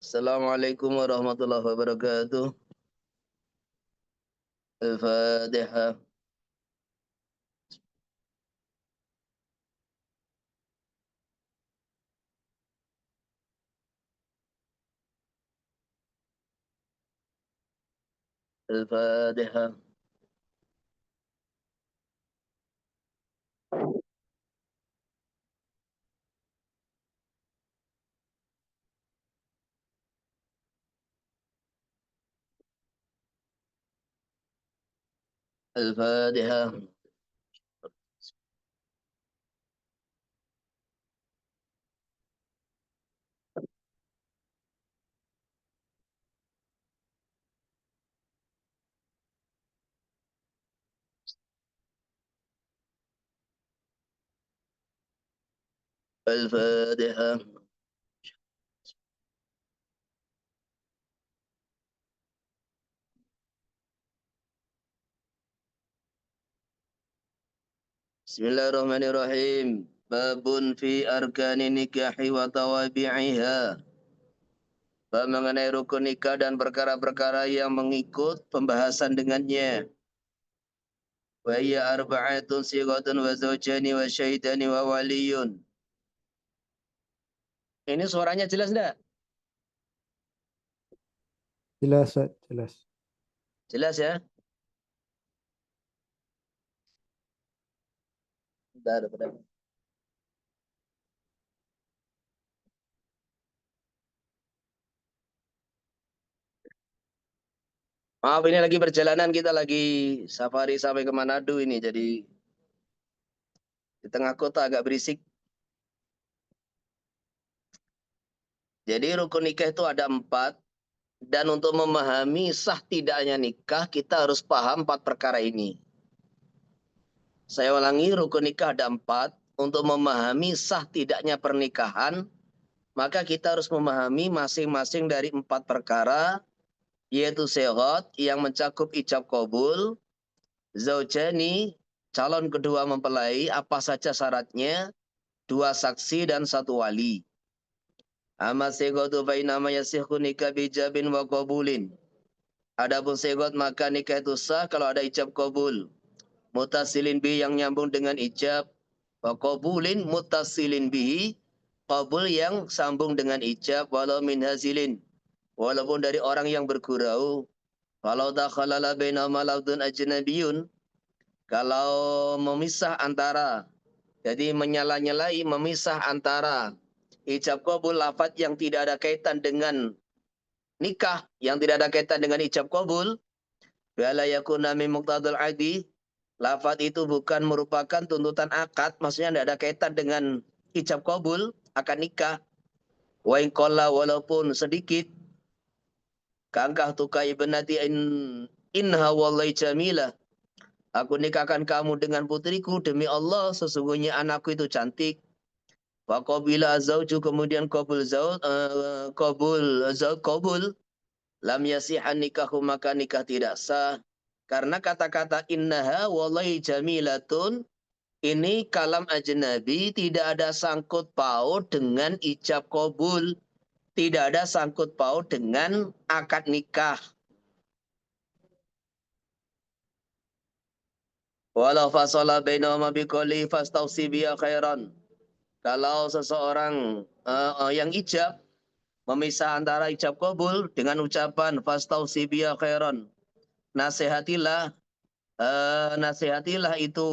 Assalamualaikum warahmatullahi wabarakatuh. Al-Fatihah. Al-Fatihah. Al-Fatihah. Al-Fatihah. Bismillahirrahmanirrahim. Babun fi arkani nikahi wa tawabi'iha. Bab mengenai rukun nikah dan perkara-perkara yang mengikut pembahasan dengannya. Wa hiya arba'atun sighatun wa zawjani wa syahidani wa waliyun. Ini suaranya jelas enggak? Jelas, Ustaz, jelas. Jelas ya? Bentar, bentar. Maaf ini lagi perjalanan, kita lagi safari sampai ke Manado ini, jadi di tengah kota agak berisik. Jadi rukun nikah itu ada 4, dan untuk memahami sah tidaknya nikah kita harus paham 4 perkara ini. Saya ulangi, rukun nikah ada 4. Untuk memahami sah tidaknya pernikahan, maka kita harus memahami masing-masing dari 4 perkara, yaitu sighat yang mencakup ijab qabul, zaujani calon kedua mempelai apa saja syaratnya, 2 saksi dan 1 wali. Amma sighatu fa inama yasihhu nikah bijabin wa qabulin. Adapun sighat maka nikah itu sah kalau ada ijab qabul. Mutasilin bi yang nyambung dengan ijab, wa qabulin mutasilin bihi, qabul yang sambung dengan ijab, walau min hazilin, walaupun dari orang yang bergurau. Kalau dakhalala bainahuma lafdun ajnabiyun, kalau memisah antara, jadi menyala-nyalai memisah antara ijab qabul lafaz yang tidak ada kaitan dengan nikah, yang tidak ada kaitan dengan ijab qabul, wala yakuna min muqtadal adi, lafaz itu bukan merupakan tuntutan akad, maksudnya tidak ada kaitan dengan ijab qabul akad nikah. Wa in qalla, walaupun sedikit, kangkah tukai ibnati inha wallahi jamilah, aku nikahkan kamu dengan putriku demi Allah, sesungguhnya anakku itu cantik. Wa qabila zauju, kemudian qabul zauj, qabul lam yasihan nikahu, maka nikah tidak sah. Karena kata-kata innaha wallahi jamilatun ini kalam ajnabi, tidak ada sangkut paut dengan ijab qabul, tidak ada sangkut paut dengan akad nikah. Walau fasala bainahuma biqali fastausi biya khairan. Kalau seseorang yang ijab memisah antara ijab qabul dengan ucapan fastausi biya khairan, nasihatilah nasihatilah itu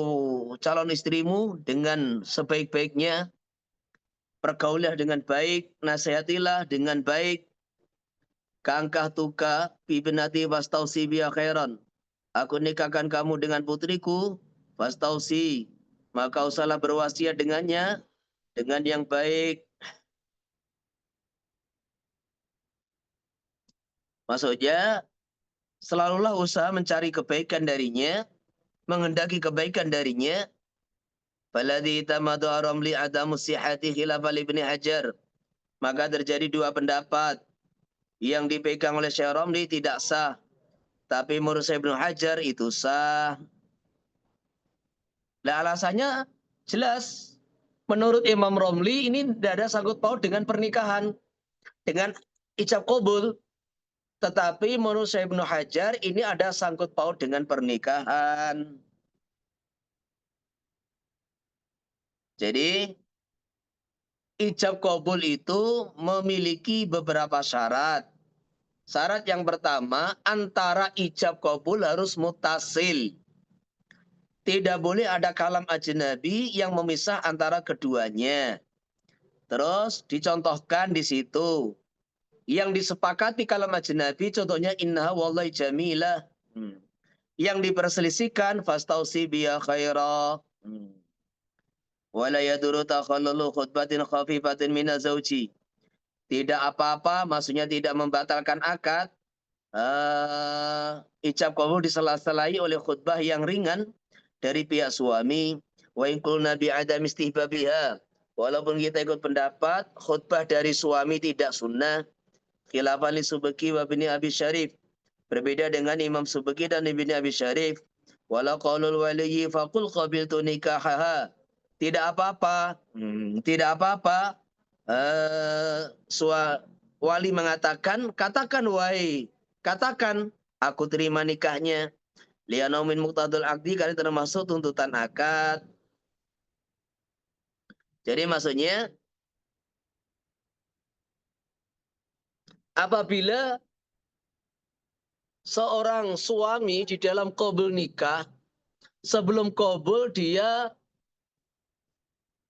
calon istrimu dengan sebaik-baiknya, pergaulilah dengan baik, nasihatilah dengan baik. Kangkah tuka bibnati fastausi biya khairan, aku nikahkan kamu dengan putriku, fastausi, maka usahlah berwasiat dengannya dengan yang baik. Maksudnya, selalulah usaha mencari kebaikan darinya, menghendaki kebaikan darinya. Faladhi tamadu aramli adamu sihati khilafal ibni Hajar. Maka terjadi 2 pendapat. Yang dipegang oleh Syekh Romli tidak sah, tapi menurut Syekh Ibnu Hajar itu sah. Nah, alasannya jelas. Menurut Imam Romli ini tidak ada sangkut paut dengan pernikahan, dengan ijab kabul. Tetapi menurut Syekh Ibnu Hajar ini ada sangkut paut dengan pernikahan. Jadi ijab kabul itu memiliki beberapa syarat. Syarat yang pertama, antara ijab kabul harus mutasil. Tidak boleh ada kalam ajnabi yang memisah antara keduanya. Terus dicontohkan di situ. Yang disepakati kalam ajnabi contohnya innaha wallahi jamilah. Yang diperselisihkan fastausi biya khaira. Wala yaduru takhallulu khutbatin khafifatin minazauji. Tidak apa-apa, maksudnya tidak membatalkan akad. Ijab kabul disela-selai oleh khutbah yang ringan dari pihak suami. Wa in qulna bi adam istihbabiha. Walaupun kita ikut pendapat khutbah dari suami tidak sunnah. Khilafan li Subki wa Ibni Abi Syarif. Berbeda dengan Imam Subki dan Ibni Abi Syarif. Wala qaulul waliyyi faqul qabiltu nikahaha. Tidak apa-apa. Tidak apa-apa. Wali mengatakan, katakan wahai, katakan aku terima nikahnya. Lianau min muqtadul aqdi, karena termasuk tuntutan akad. Jadi maksudnya apabila seorang suami di dalam qabul nikah, sebelum qabul dia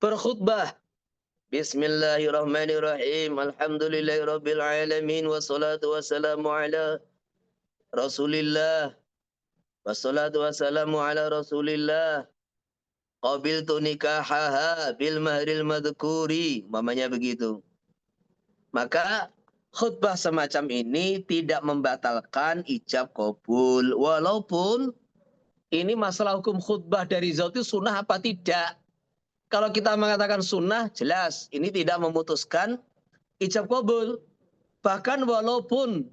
berkhutbah. Bismillahirrahmanirrahim. Alhamdulillahirabbil alamin wassalatu wassalamu ala Rasulillah. Wassalatu wassalamu ala Rasulillah. Qabiltu nikahaha bil mahril madhkuri. Mamanya begitu. Maka khutbah semacam ini tidak membatalkan ijab kabul. Walaupun ini masalah hukum khutbah dari zauj itu sunnah apa tidak. Kalau kita mengatakan sunnah, jelas ini tidak memutuskan ijab kabul. Bahkan walaupun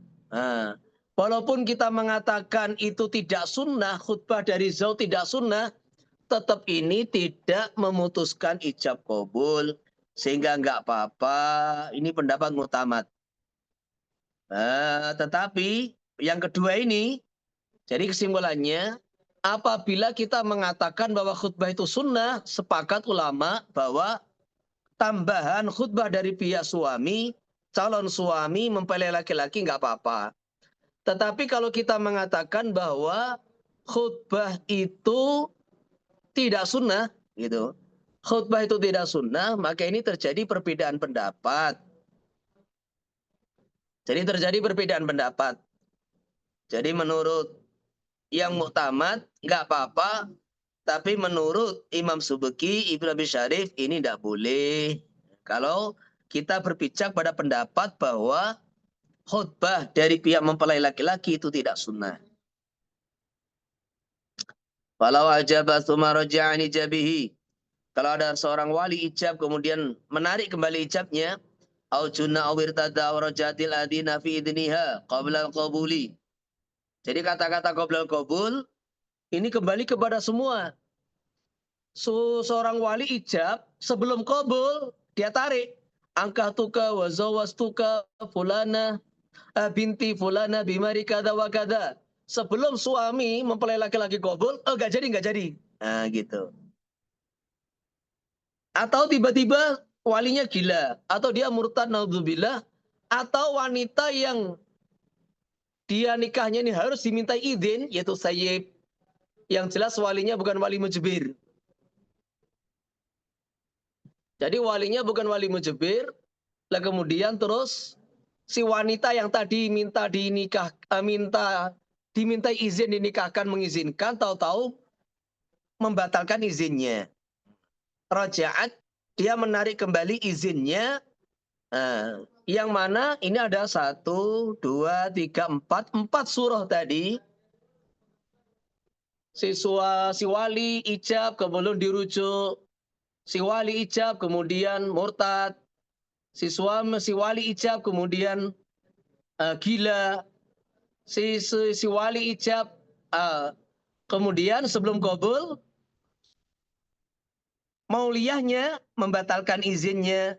kita mengatakan itu tidak sunnah, khutbah dari zauj tidak sunnah, tetap ini tidak memutuskan ijab kabul. Sehingga enggak apa-apa, ini pendapat mu'tamad. Tetapi yang kedua ini, jadi kesimpulannya, apabila kita mengatakan bahwa khutbah itu sunnah, sepakat ulama bahwa tambahan khutbah dari pihak suami, calon suami mempelai laki-laki enggak apa-apa. Tetapi kalau kita mengatakan bahwa khutbah itu tidak sunnah, gitu. Khutbah itu tidak sunnah, maka ini terjadi perbedaan pendapat. Jadi terjadi perbedaan pendapat. Jadi menurut yang mu'tamad nggak apa-apa, tapi menurut Imam Subki, Ibnu Abi Syarif ini tidak boleh. Kalau kita berpijak pada pendapat bahwa khutbah dari pihak mempelai laki-laki itu tidak sunnah. Walau ajaba tsumma raja'a an ijabihi. Kalau ada seorang wali ijab kemudian menarik kembali ijabnya, au junna aw irtada aw rajatil adina fi idniha qabla al-qabuli. Jadi kata-kata qabla al-qabul ini kembali kepada semua. Seorang wali ijab sebelum qabul dia tarik. Angkahtuka wa zawastuka fulana binti fulana bimari kada wa kada. Sebelum suami mempelai laki-laki qabul, enggak jadi. Nah, gitu. Atau tiba-tiba walinya gila, atau dia murtad naudzubillah, atau wanita yang dia nikahnya ini harus dimintai izin, yaitu sayyib. Yang jelas walinya bukan wali mujbir. Jadi walinya bukan wali mujbir, lah kemudian terus si wanita yang tadi dimintai izin dinikahkan mengizinkan, tahu-tahu membatalkan izinnya. Raja'at, dia menarik kembali izinnya. Yang mana ini ada 1, 2, 3, 4 surah tadi. Si wali ijab kemudian dirujuk. Si wali ijab kemudian murtad. Si wali ijab kemudian gila. Si wali ijab kemudian sebelum qabul mauliyahnya membatalkan izinnya.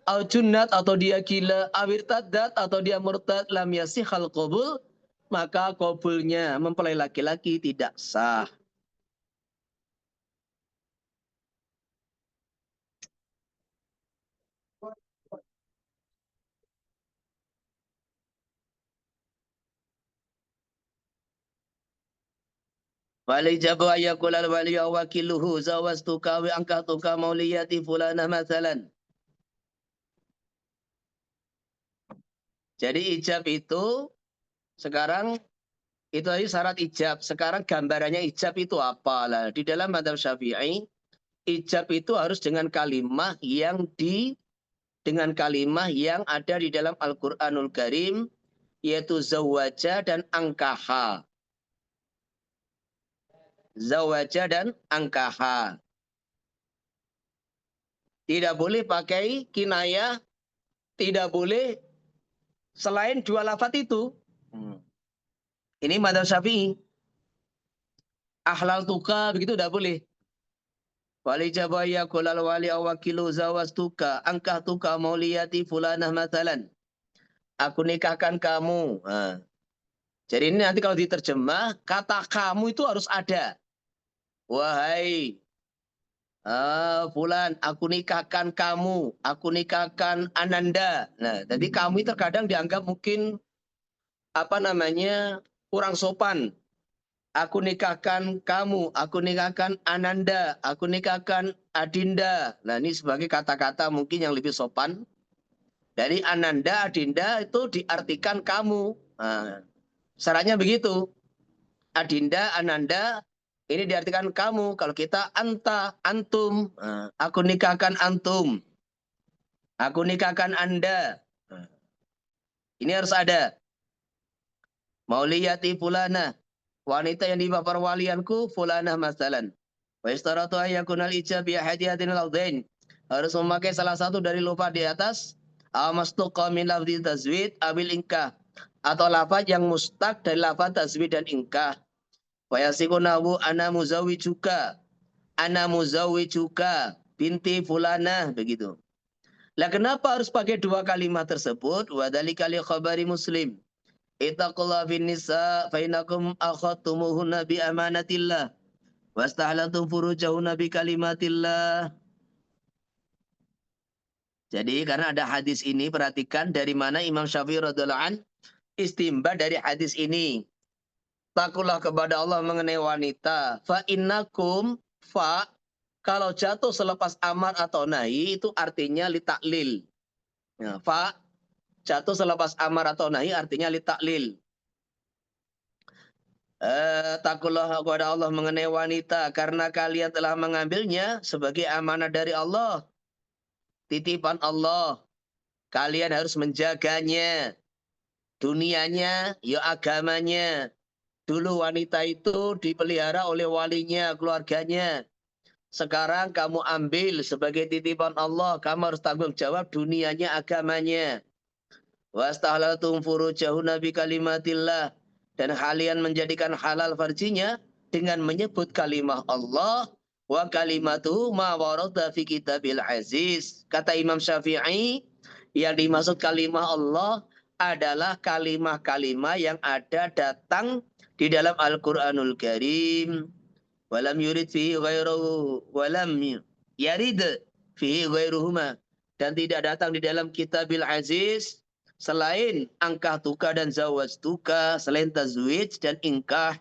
au junnat atau dia gila, awir tadat atau dia murtad, lam yasihal qabul, maka qabulnya mempelai laki-laki tidak sah. Wali jabu ayakul al wali wakiluhu zawastuka wa angkatuka mauliyati fulana mathalan. Jadi ijab itu sekarang itu tadi syarat ijab. Sekarang gambarannya ijab itu apa? Lah, di dalam mazhab Syafi'i, ijab itu harus dengan kalimah yang ada di dalam Al-Qur'anul Karim, yaitu zawaja dan angkaha. Zawaja dan angkaha. Tidak boleh pakai kinayah, tidak boleh selain dua lafaz itu. Ini mazhab Syafi'i. Ahlal tuka begitu tidak boleh. Wali jabaya kulal wali awakilu zawastuka angkah tuka mauliyati fulanah mathalan. Aku nikahkan kamu. Nah. Jadi ini nanti kalau diterjemah, kata kamu itu harus ada. Wahai Fulan, aku nikahkan kamu, aku nikahkan Ananda. Nah, jadi kamu terkadang dianggap mungkin kurang sopan. Aku nikahkan kamu, aku nikahkan Ananda, aku nikahkan Adinda. Nah, ini sebagai kata-kata mungkin yang lebih sopan. Dari Ananda, Adinda itu diartikan kamu. Nah, syaratnya begitu. Adinda, Ananda, ini diartikan kamu. Kalau kita anta, antum. Nah, aku nikahkan antum. Aku nikahkan Anda. Nah, ini harus ada. Mauliyati fulana. Wanita yang di perwalianku fulanah masalan. Wa istaratu ayyakunal ijab bi hadiyatin al-awdain. Harus memakai salah satu dari lafaz di atas. Amastuqa min lafzi tazwid abil inkah. Atau lafaz yang mustaq dari lafaz tazwid dan inkah. Wa yasikunahu ana muzawwijuka. Ana muzawwijuka binti fulanah begitu. Lah kenapa harus pakai dua kalimat tersebut? Wa dzalika li khabari Muslim. Ittaqullaha fin nisa fa innakum akhadtumuhunna bi amanatillah wastahlaltum furujahunna bi kalimatillah. Jadi karena ada hadis ini, perhatikan dari mana Imam Syafi'i radhiyallahu an istimba dari hadis ini. Takulah kepada Allah mengenai wanita. Fa innakum fa kalau jatuh selepas amar atau nahi itu artinya li taklil. Ya, fa jatuh selepas amar atau nahi artinya li taklil. Takulah kepada Allah mengenai wanita karena kalian telah mengambilnya sebagai amanah dari Allah. Titipan Allah. Kalian harus menjaganya. Dunianya, ya agamanya. Dulu wanita itu dipelihara oleh walinya, keluarganya. Sekarang kamu ambil sebagai titipan Allah. Kamu harus tanggung jawab dunianya, agamanya. Wastahlaltum furujahunna bi kalimatillah. Dan kalian menjadikan halal farjinya dengan menyebut kalimah Allah. Wa kalimatu ma warada fi kitabil aziz. Kata Imam Syafi'i, yang dimaksud kalimah Allah adalah kalimah-kalimah yang ada datang di dalam Al-Quranul Karim. Walam yurid fihi ghairuhu. Walam yarid fihi ghairuhuma. Dan tidak datang di dalam kitabil aziz selain angkah tuka dan zawaj tuka, selain tazwij dan ingkah.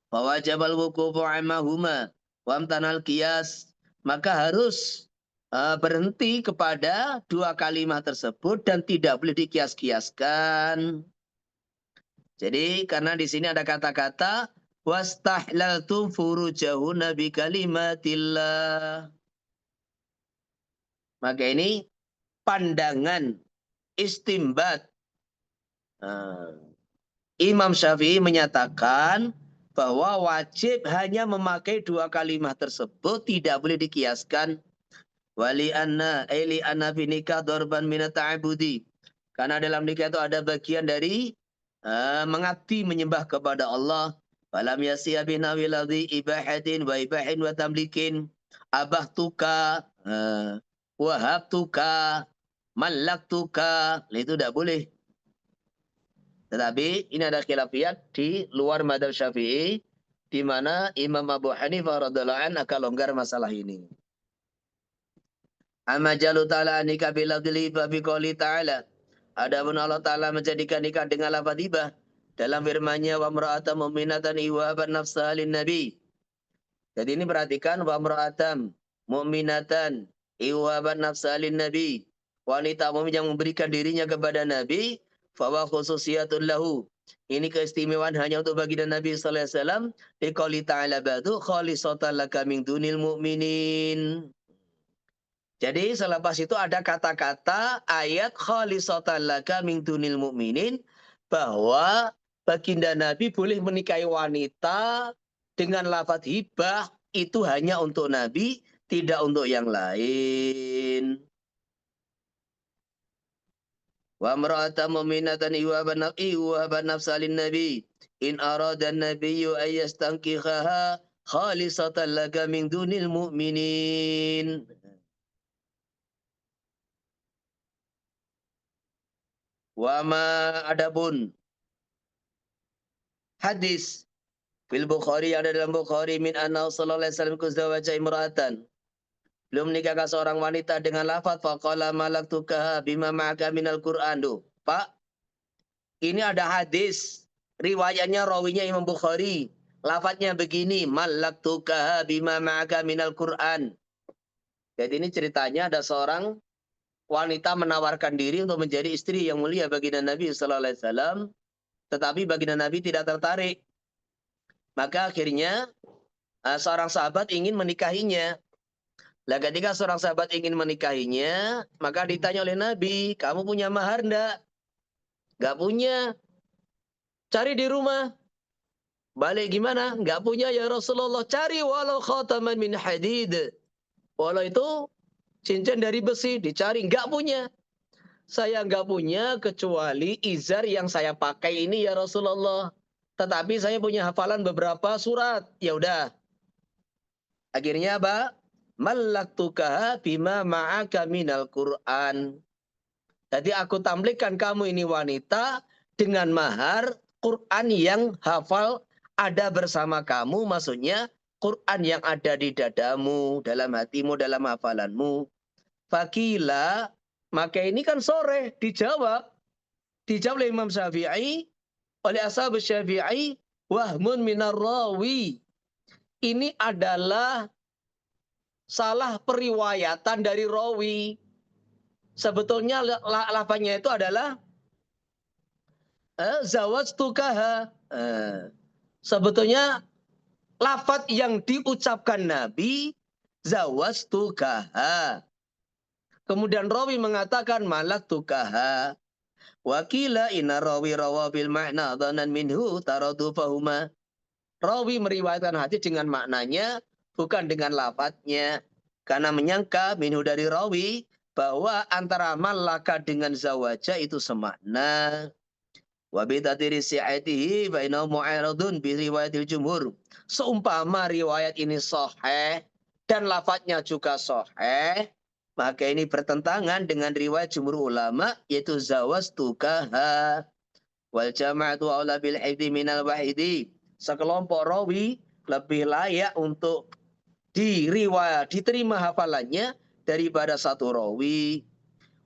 Fawajabal wukufu amahuma wamtanal qiyas. Maka harus berhenti kepada dua kalimat tersebut dan tidak boleh dikias-kiaskan. Jadi karena di sini ada kata-kata wastahlaltum furujahunna bi kalimatillah. Maka ini pandangan istimbat. Imam Syafi'i menyatakan bahwa wajib hanya memakai dua kalimat tersebut, tidak boleh dikiaskan. Wali anna eli anna fi nikah dorban minat ta'abudi. Karena dalam nikah itu ada bagian dari mengabdi menyembah kepada Allah. Falam yasiya bina wiladhi ibahatin wa ibahin wa tamlikin. Abah tuka. wahabtuka, mallaktuka, itu tidak boleh. Tetapi ini ada khilafiyat di luar madhab Syafi'i, di mana Imam Abu Hanifah radhiallahu anhu agak longgar masalah ini. Amma jalu ta'ala nikah biladili babi qoli ta'ala. Adapun Allah Ta'ala menjadikan nikah dengan lafaz hibah dalam firman-Nya wa imra'atan mu'minatan iwaban nafsaha lin nabi. Jadi ini perhatikan wa imra'atan mu'minatan iwaban nafsaha lin nabi. Wanita mukmin yang memberikan dirinya kepada Nabi, fawa khususiyatun lahu. Ini keistimewaan hanya untuk baginda Nabi sallallahu alaihi wasallam. Liqouli ta'ala ba'du khalisatan laka min dunil mu'minin. Jadi selepas itu ada kata-kata ayat khalisatan laka min dunil mu'minin, bahwa baginda Nabi boleh menikahi wanita dengan lafaz hibah itu hanya untuk Nabi, tidak untuk yang lain. Wa imra'atan mu'minatan iwaban nafsalin nabi in arada an-nabiyyu an yastankihaha khalisatan laka min dunil mu'minin. Wa ma adapun hadis fil Bukhari, ada dalam Bukhari, min anna sallallahu alaihi wasallam kuzawaja imra'atan, belum menikahkan seorang wanita dengan lafaz faqala malaktuka bima ma'aka minal Qur'an. Pak, ini ada hadis riwayatnya rawinya Imam Bukhari. Lafaznya begini, malaktuka bima ma'aka minal Qur'an. Jadi ini ceritanya ada seorang wanita menawarkan diri untuk menjadi istri yang mulia baginda Nabi sallallahu alaihi wasallam, tetapi baginda Nabi tidak tertarik. Maka akhirnya seorang sahabat ingin menikahinya. Lah ketika seorang sahabat ingin menikahinya, maka ditanya oleh Nabi, kamu punya mahar enggak? Enggak punya. Cari di rumah. Balik gimana? Enggak punya ya Rasulullah. Cari walau khataman min hadid. Walau itu cincin dari besi, dicari. Enggak punya. Saya enggak punya kecuali izar yang saya pakai ini ya Rasulullah. Tetapi saya punya hafalan beberapa surat. Ya udah. Akhirnya apa? Mallaktukaha bima ma'aka minal Qur'an. Jadi aku tamlikan kamu ini wanita dengan mahar Quran yang hafal ada bersama kamu. Maksudnya Quran yang ada di dadamu, dalam hatimu, dalam hafalanmu. Fakila, maka ini kan sore dijawab. Dijawab oleh Imam Syafi'i, oleh ashab Syafi'i, wahmun minar rawi. Ini adalah salah periwayatan dari rawi. Sebetulnya lafaznya itu adalah zawajtukaha. Sebetulnya lafaz yang diucapkan Nabi zawajtukaha. Kemudian rawi mengatakan malaktukaha. Wakila inna rawi rawa bil makna dhanan minhu taradufahuma. Rawi meriwayatkan hadis dengan maknanya, bukan dengan lafadznya. Karena menyangka minhu dari rawi bahwa antara malaka dengan zawaja itu semakna. Wa bi tadiri si'atihi fa innahu mu'aradun bi riwayatil jumhur. Seumpama riwayat ini sahih dan lafadznya juga sahih, maka ini bertentangan dengan riwayat jumhur ulama, yaitu zawastukaha wal jama'atu aula bil hifdzi minal wahidi. Sekelompok rawi lebih layak untuk diterima hafalannya daripada satu rawi.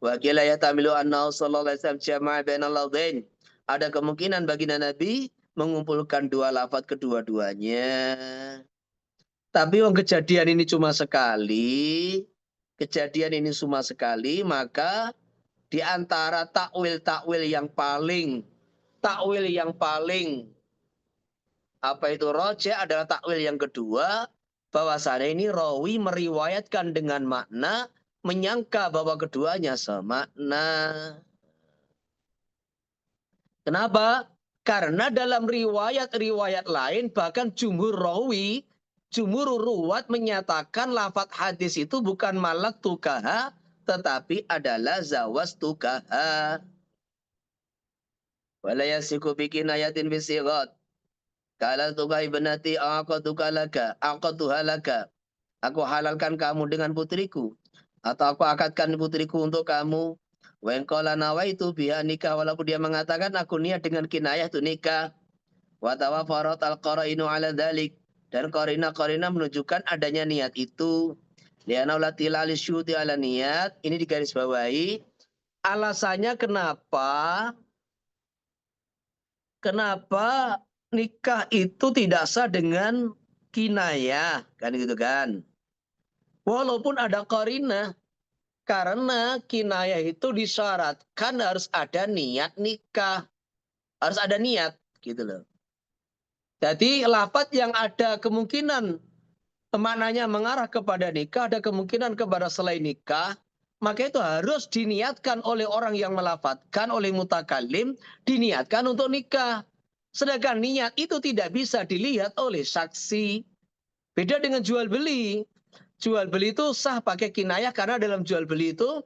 Wa qila yatamilu anna sallallahu alaihi wasallam jama'a bainal lafzain. Ada kemungkinan baginda Nabi mengumpulkan dua lafaz kedua-duanya. Tapi kejadian ini cuma sekali. Kejadian ini cuma sekali, maka di antara takwil-takwil yang paling apa itu roja adalah takwil yang kedua, bahwasanya ini rawi meriwayatkan dengan makna, menyangka bahwa keduanya semakna. Kenapa? Karena dalam riwayat-riwayat lain, bahkan jumhur rawi, jumhur ruwat menyatakan lafaz hadis itu bukan malak tukaha, tetapi adalah zawas tukaha. Wala yasiku bikin ayatin bisigat. Kala tukai benati aqatuka laka, aqatuha laka. Aku halalkan kamu dengan putriku. atau aku akadkan putriku untuk kamu. Wa in qala nawaitu biha nikah, walaupun dia mengatakan aku niat dengan kinayah itu nikah. Wa tawafarat al-qara'inu ala dzalik, dan qarina-qarina menunjukkan adanya niat itu. Liana ulatila alisyuti ala niat, ini digarisbawahi. Alasannya kenapa nikah itu tidak sah dengan kinayah, kan gitu kan. Walaupun ada qarina, karena kinayah itu disyaratkan harus ada niat nikah, harus ada niat gitu loh. Jadi lafaz yang ada kemungkinan maknanya mengarah kepada nikah, ada kemungkinan kepada selain nikah, maka itu harus diniatkan oleh orang yang melafadzkan, oleh mutakalim, diniatkan untuk nikah. Sedangkan niat itu tidak bisa dilihat oleh saksi. Beda dengan jual beli. Jual beli itu sah pakai kinayah karena dalam jual beli itu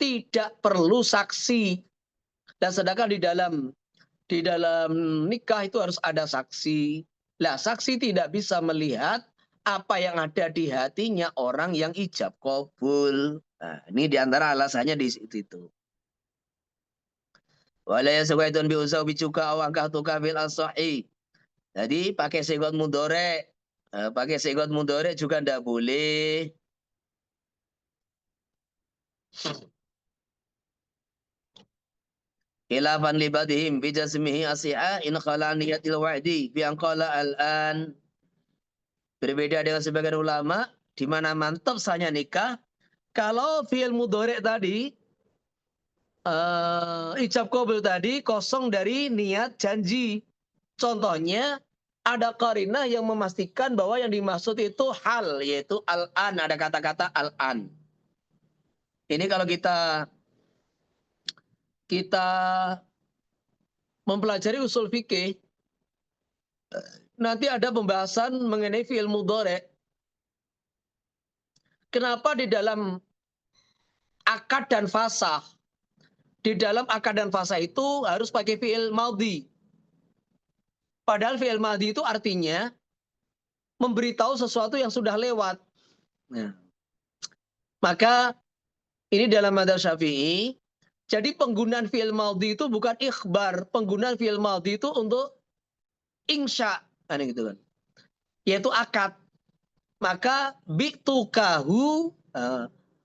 tidak perlu saksi. Dan sedangkan di dalam nikah itu harus ada saksi. Lah, saksi tidak bisa melihat apa yang ada di hatinya orang yang ijab kabul. Nah, ini diantara alasannya di situ itu. Wala yaswaitun bi usau bicuka aw angkahtu bil as-sahih. Jadi pakai sigot mudhari. Pakai sigot mudhari juga ndak boleh. Khilafan li badihim bi jasmihi asi'a in khala niyatil wa'di bi an qala al-an. Berbeda dengan sebagian ulama di mana mantap sahnya nikah kalau fi'il mudhari tadi ijab qabul tadi kosong dari niat janji. Contohnya ada qarinah yang memastikan bahwa yang dimaksud itu hal, yaitu al-an, ada kata-kata al-an. Ini kalau kita mempelajari usul fikih, nanti ada pembahasan mengenai fi'il mudhari. Kenapa di dalam akad dan fasah, di dalam akad dan fasah itu harus pakai fi'il madhi. Padahal fi'il madhi itu artinya memberitahu sesuatu yang sudah lewat. Nah, maka ini dalam madzhab Syafi'i, jadi penggunaan fi'il madhi itu bukan ikhbar, penggunaan fi'il madhi itu untuk insya, kan gitu kan. Yaitu akad. Maka bi'tukahu,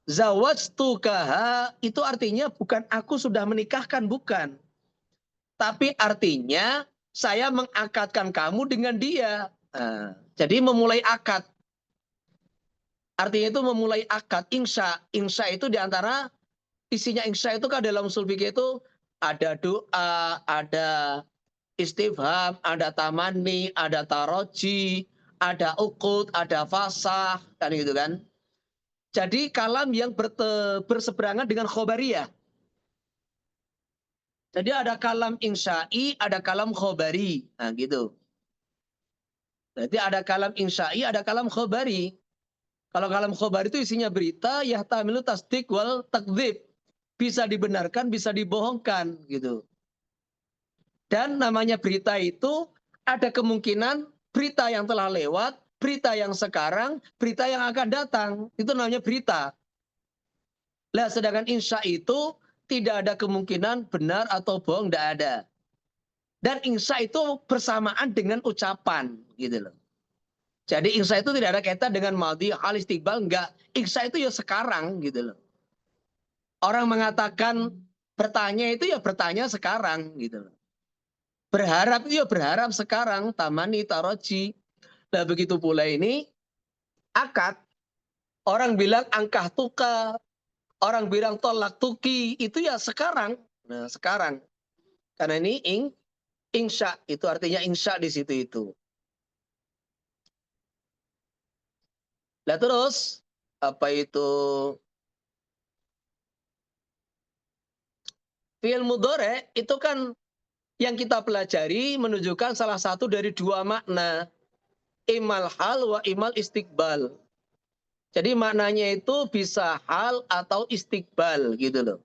zawajtukaha itu artinya bukan aku sudah menikahkan, bukan. Tapi artinya saya mengakadkan kamu dengan dia. Jadi memulai akad. Artinya itu memulai akad, insya. Insya itu diantara isinya insya itu kan dalam usul fikih itu ada doa, ada istifham, ada tamani, ada taroji, ada ukut, ada fasah, kan gitu kan. Jadi kalam yang berseberangan dengan khobariyah. Jadi ada kalam insya'i, ada kalam khobari. Nah gitu. Jadi ada kalam insya'i, ada kalam khobari. Kalau kalam khobari itu isinya berita, yahtamilu tasdik wal takdzib. Bisa dibenarkan, bisa dibohongkan gitu. Dan namanya berita itu ada kemungkinan berita yang telah lewat, berita yang sekarang, berita yang akan datang. Itu namanya berita. Lah sedangkan insya itu tidak ada kemungkinan benar atau bohong, tidak ada. Dan insya itu bersamaan dengan ucapan gitu loh. Jadi insya itu tidak ada kaitan dengan madhi, hal istiqbal, enggak. Insya itu ya sekarang gitu loh. Orang mengatakan bertanya itu ya bertanya sekarang gitu loh. Berharap itu ya berharap sekarang, tamani, taroji. Nah begitu pula ini akad. Orang bilang angkah tuka, orang bilang tolak tuki, itu ya sekarang. Nah sekarang. Karena ini insya, itu artinya insya di situ itu. Nah terus, apa itu fi'il mudhari itu kan yang kita pelajari menunjukkan salah satu dari dua makna. Imal hal wa imal istiqbal. Jadi maknanya itu bisa hal atau istiqbal gitu loh.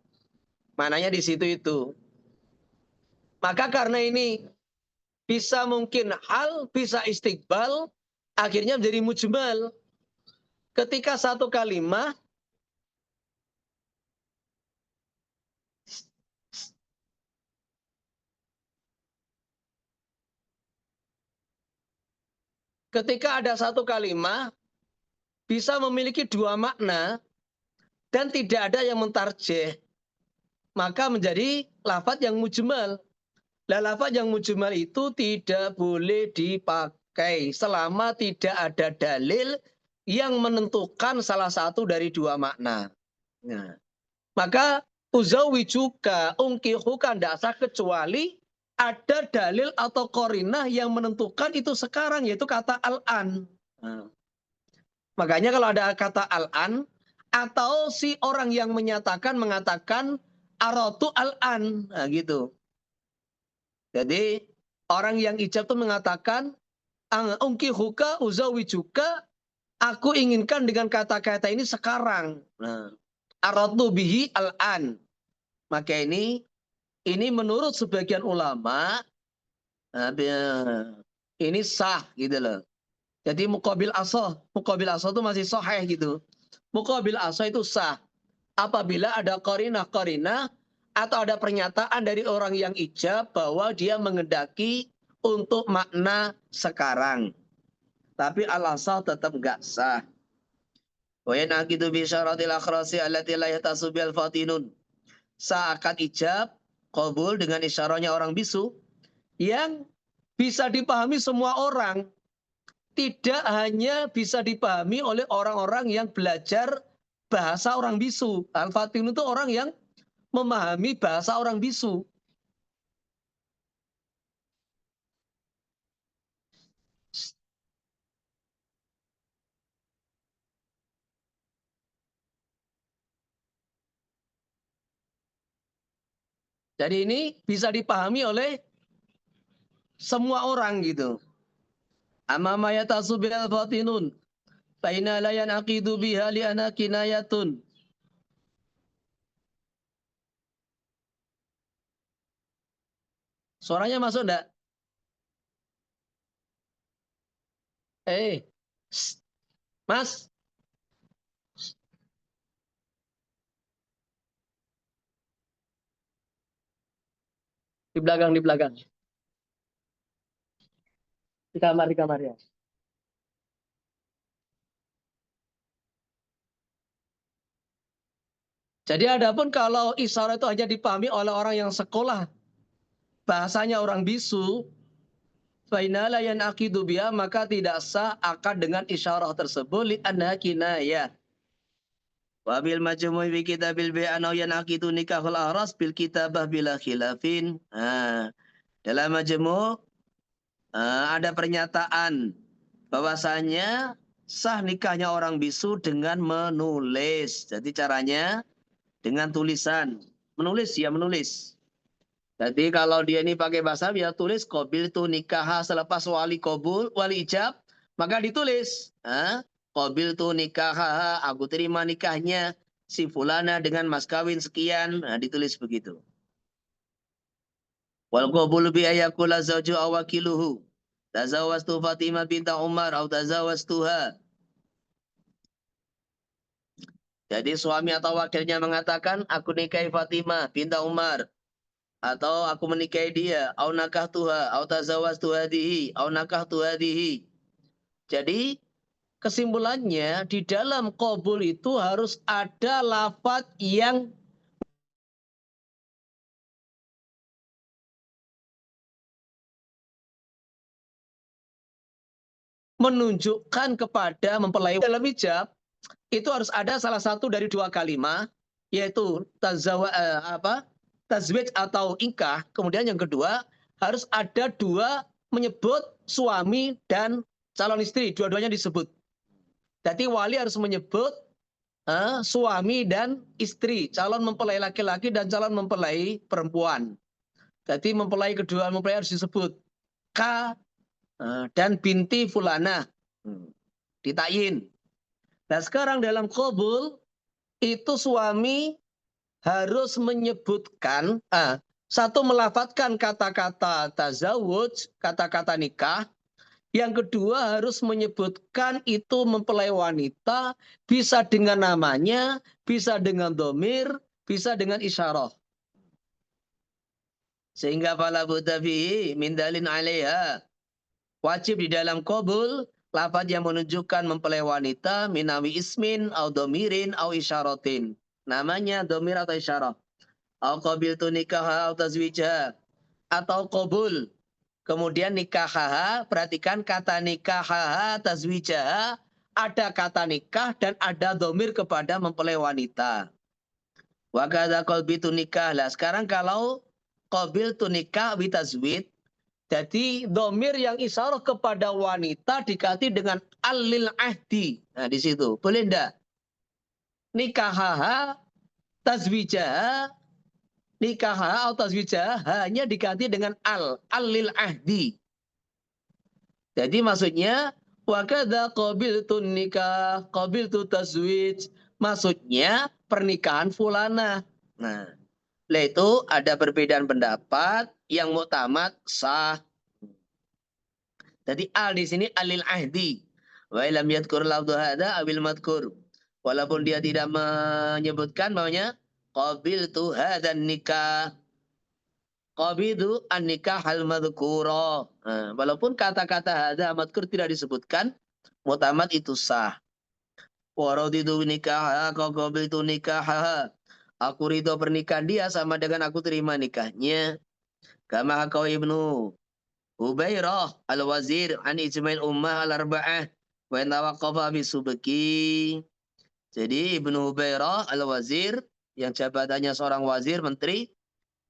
Maknanya di situ itu. Maka karena ini bisa mungkin hal, bisa istiqbal, akhirnya menjadi mujmal. Ketika satu kalimat ketika ada satu kalimat bisa memiliki dua makna dan tidak ada yang mentarjih, maka menjadi lafaz yang mujmal. Lah lafaz yang mujmal itu tidak boleh dipakai selama tidak ada dalil yang menentukan salah satu dari dua makna. Nah, maka uzawijuka ungkihuka tidak sah kecuali ada dalil atau korinah yang menentukan itu sekarang, yaitu kata al-an. Nah, makanya kalau ada kata al-an atau si orang yang mengatakan aratu al-an, nah gitu. Jadi orang yang ijab itu mengatakan ungkihuka uzawijuka, aku inginkan dengan kata-kata ini sekarang. Nah, aratu bihi al-an. Maka ini menurut sebagian ulama ini sah gitu loh. Jadi muqabil asah itu masih sahih gitu. Muqabil asah itu sah apabila ada qarinah atau ada pernyataan dari orang yang ijab bahwa dia mengendaki untuk makna sekarang. Tapi al-asah tetap enggak sah. Wa yanaqidu bi syaratil akhrasi allati la yatasu bil fatinun. Sah akad ijab qabul dengan isyarahnya orang bisu yang bisa dipahami semua orang, tidak hanya bisa dipahami oleh orang-orang yang belajar bahasa orang bisu. Al-Fatin itu orang yang memahami bahasa orang bisu. Jadi ini bisa dipahami oleh semua orang gitu. Amma ma yatasu bil fatinun fa inna la yanaqidu biha li ana kinayatun. Suaranya masuk enggak? Mas, di belakang, di belakang. Di kamar ya. Jadi adapun kalau isyarat itu hanya dipahami oleh orang yang sekolah bahasanya orang bisu, fainala yanaqidu biha, maka tidak sah akad dengan isyarah tersebut li anna kinayah. Wa bil majmu' fi kitabil bai'an aw yanaqidu nikahul aras bil kitabah bila khilafin. Dalam majmu' ada pernyataan bahwasanya sah nikahnya orang bisu dengan menulis. Jadi caranya dengan tulisan. Menulis ya, menulis. Jadi kalau dia ini pakai bahasa dia tulis qabil tu nikah selepas wali qabul, wali ijab, maka ditulis, qabil tu nikah, aku terima nikahnya si fulana dengan mas kawin sekian, ditulis begitu. Wal qabul bi ayakula zawju aw wakiluhu. Tazawwastu Fatimah binta Umar atau tazawwastuha. Jadi suami atau wakilnya mengatakan aku nikahi Fatimah binta Umar, atau aku menikahi dia, au nakahtuha, au tazawwajtu hadhihi, au nakahtu hadhihi. Jadi kesimpulannya di dalam qabul itu harus ada lafaz yang menunjukkan kepada mempelai. Dalam ijab itu harus ada salah satu dari dua kalimat, yaitu tazwij atau ingkah. Kemudian yang kedua harus ada dua menyebut suami dan calon istri, dua-duanya disebut. Jadi wali harus menyebut suami dan istri, calon mempelai laki-laki dan calon mempelai perempuan. Jadi mempelai kedua mempelai harus disebut K dan binti fulana, ditayin. Nah sekarang dalam qabul itu suami harus menyebutkan, satu melafadzkan kata-kata tazawuj, kata-kata nikah. Yang kedua harus menyebutkan itu mempelai wanita, bisa dengan namanya, bisa dengan domir, bisa dengan isyarah. Sehingga fala budda fihi min dalin 'alaiha. Wajib di dalam qabul lafaz yang menunjukkan mempelai wanita minawi ismin au domirin au isyaratin. Namanya domir atau isyarah. Au qabiltu nikaha au tazwijaha. Atau qabul. Kemudian nikahaha, perhatikan kata nikahaha, tazwijaha, ada kata nikah dan ada domir kepada mempelai wanita. Wa kadza qalbitu nikah. Lah sekarang kalau qabiltu nikah bi tazwid, jadi domir yang isyarah kepada wanita diganti dengan alil ahdi. Nah di situ boleh enggak? Nikahaha, tazwijaha, nikahaha atau tazwijaha hanya diganti dengan alil ahdi. Jadi maksudnya wa kadza qabiltu nikah, qabiltu tazwij. Maksudnya pernikahan fulana. Nah, lah itu ada perbedaan pendapat yang muktamad sah. Jadi al di sini alil ahdi. Wa lam yadhkur lafdhu hadza awil madhkur. Walaupun dia tidak menyebutkan bahwanya qabiltu hadzan nikah. Qabidu an-nikah al-madhkura. Nah, walaupun kata-kata hadza madhkur tidak disebutkan, muktamad itu sah. Wa raditu nikaha ka qabiltu nikaha. Aku ridho pernikahan dia sama dengan aku terima nikahnya. Kama kau Ibnu Hubairah al-Wazir an ijma'il ummah al-arba'ah wa tawaqafa bisubki. Jadi Ibnu Hubairah al-Wazir yang jabatannya seorang wazir menteri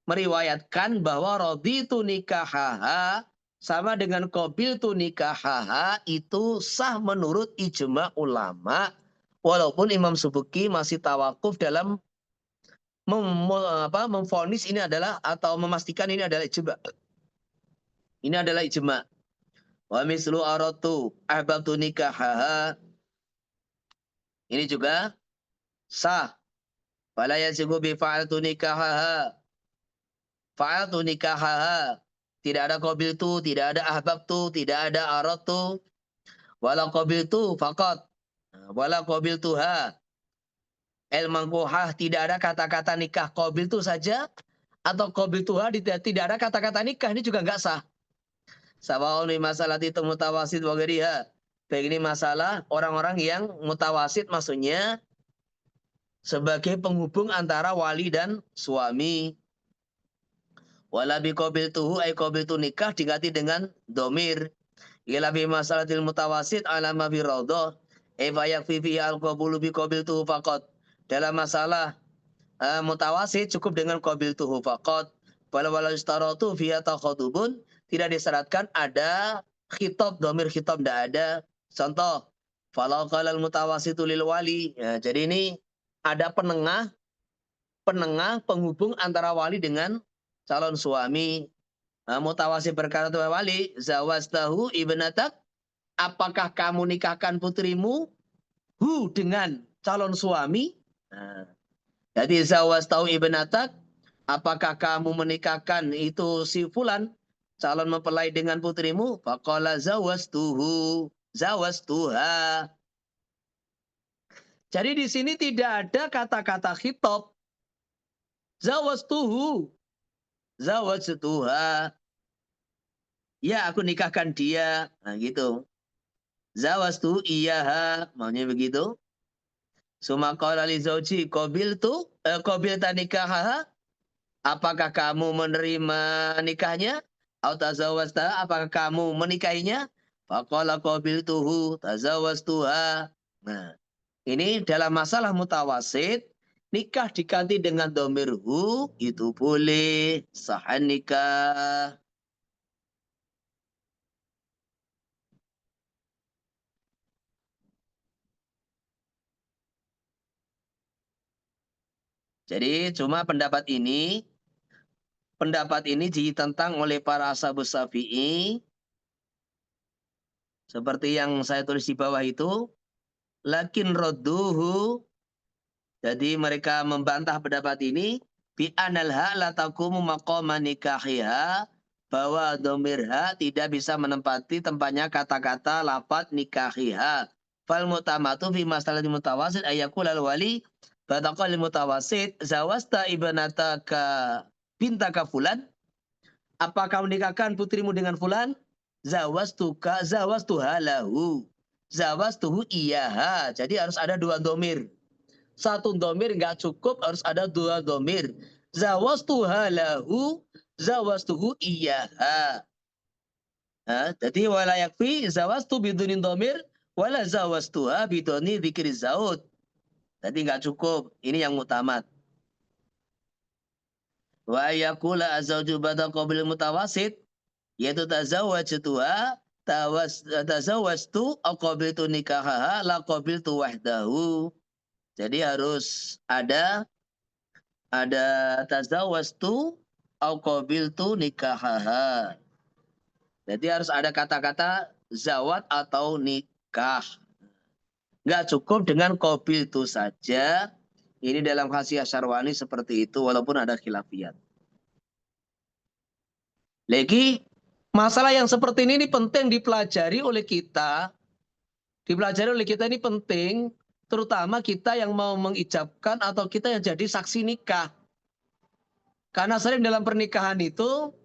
meriwayatkan bahwa raditu nikahaha sama dengan qabiltu nikahaha itu sah menurut ijma ulama, walaupun Imam Subki masih tawakuf dalam memvonis ini adalah atau memastikan ini adalah ijma. Ini adalah ijma. Wa mislu aratu ahbabtu nikahaha. Ini juga sah. Fala yasigu bi fa'altu nikahaha. Fa'altu nikahaha. Tidak ada qabiltu, tidak ada ahbabtu, tidak ada aratu. Wala qabiltu faqat. Wala qabiltuha. El mangkuhah, tidak ada kata-kata nikah. Qabiltu saja atau qabiltuha tidak ada kata-kata nikah, ini juga enggak sah. Sawaun li masalah itu mutawasid wa ghariha. Baik ini masalah orang-orang yang mutawasid, maksudnya sebagai penghubung antara wali dan suami. Wala bi qabiltuhu ay qabiltu nikah diganti dengan domir. Ila bi masalatil mutawasid ala ma fi raudhah. Fa yakfi fi al-qabulu bi qabiltuhu faqat. Dalam masalah mutawasid cukup dengan qabiltuhu faqat. Wala istaratu fi takhadubun, tidak disyaratkan ada khitab, domir khitab tidak ada. Contoh, falau qalal mutawasitu lil wali. Ya, jadi ini ada penengah penghubung antara wali dengan calon suami. Mutawasid berkata kepada wali, zawaztahu ibnatak, apakah kamu nikahkan putrimu dengan calon suami? Nah, jadi zawaztahu ibnatak, apakah kamu menikahkan itu si fulan calon mempelai dengan putrimu? Faqala zawaztuhu, zawaztuha. Jadi di sini tidak ada kata-kata khitab. Zawaztuhu, zawaztuha. Ya, aku nikahkan dia. Nah, gitu. Zawaztu iyaha, maunya begitu. Suma qala li zauji qabilta nikahaha. Apakah kamu menerima nikahnya? Atau tazawwazta, apakah kamu menikahinya? Faqala qabiltuhu tazawwaztuha. Nah, ini dalam masalah mutawasid, nikah diganti dengan dhamir hu, itu boleh sah nikah. Jadi cuma pendapat ini ditentang oleh para ashabus syafi'i. Seperti yang saya tulis di bawah itu. Lakin rodduhu. Jadi mereka membantah pendapat ini. Bi anal ha la taqumu maqama nikahiha. Bahwa dhamir ha tidak bisa menempati tempatnya kata-kata lafaz nikahiha. Fal mutamatu fi masalati mutawasid ayakul al wali. Bataqal mutawasid zawasta ibnataka bintaka fulan. Apakah menikahkan putrimu dengan fulan? Zawastuka zawastuha lahu. Zawastuhu iyaha. Jadi harus ada dua domir. Satu domir nggak cukup, harus ada dua domir. Zawastuha lahu, zawastuhu iyaha. Jadi wala yakfi zawastu bidunin domir, wala zawastuha biduni dzikri zaud. Jadi nggak cukup. Ini yang mutamat. Wa yakula azawju bada qabil mutawasid, yaitu tazawwajtuha tazawwajtu aqabiltu nikahaha la qabiltu wahdahu. Jadi harus ada tazawwajtu aqabiltu nikahaha. Jadi harus ada kata-kata zawat atau nikah. Nggak cukup dengan qabiltu saja. Ini dalam Hasyiah Syarwani seperti itu walaupun ada khilafiyat. Lagi masalah yang seperti ini penting dipelajari oleh kita. Dipelajari oleh kita ini penting, terutama kita yang mau mengijabkan atau kita yang jadi saksi nikah. Karena sering dalam pernikahan itu,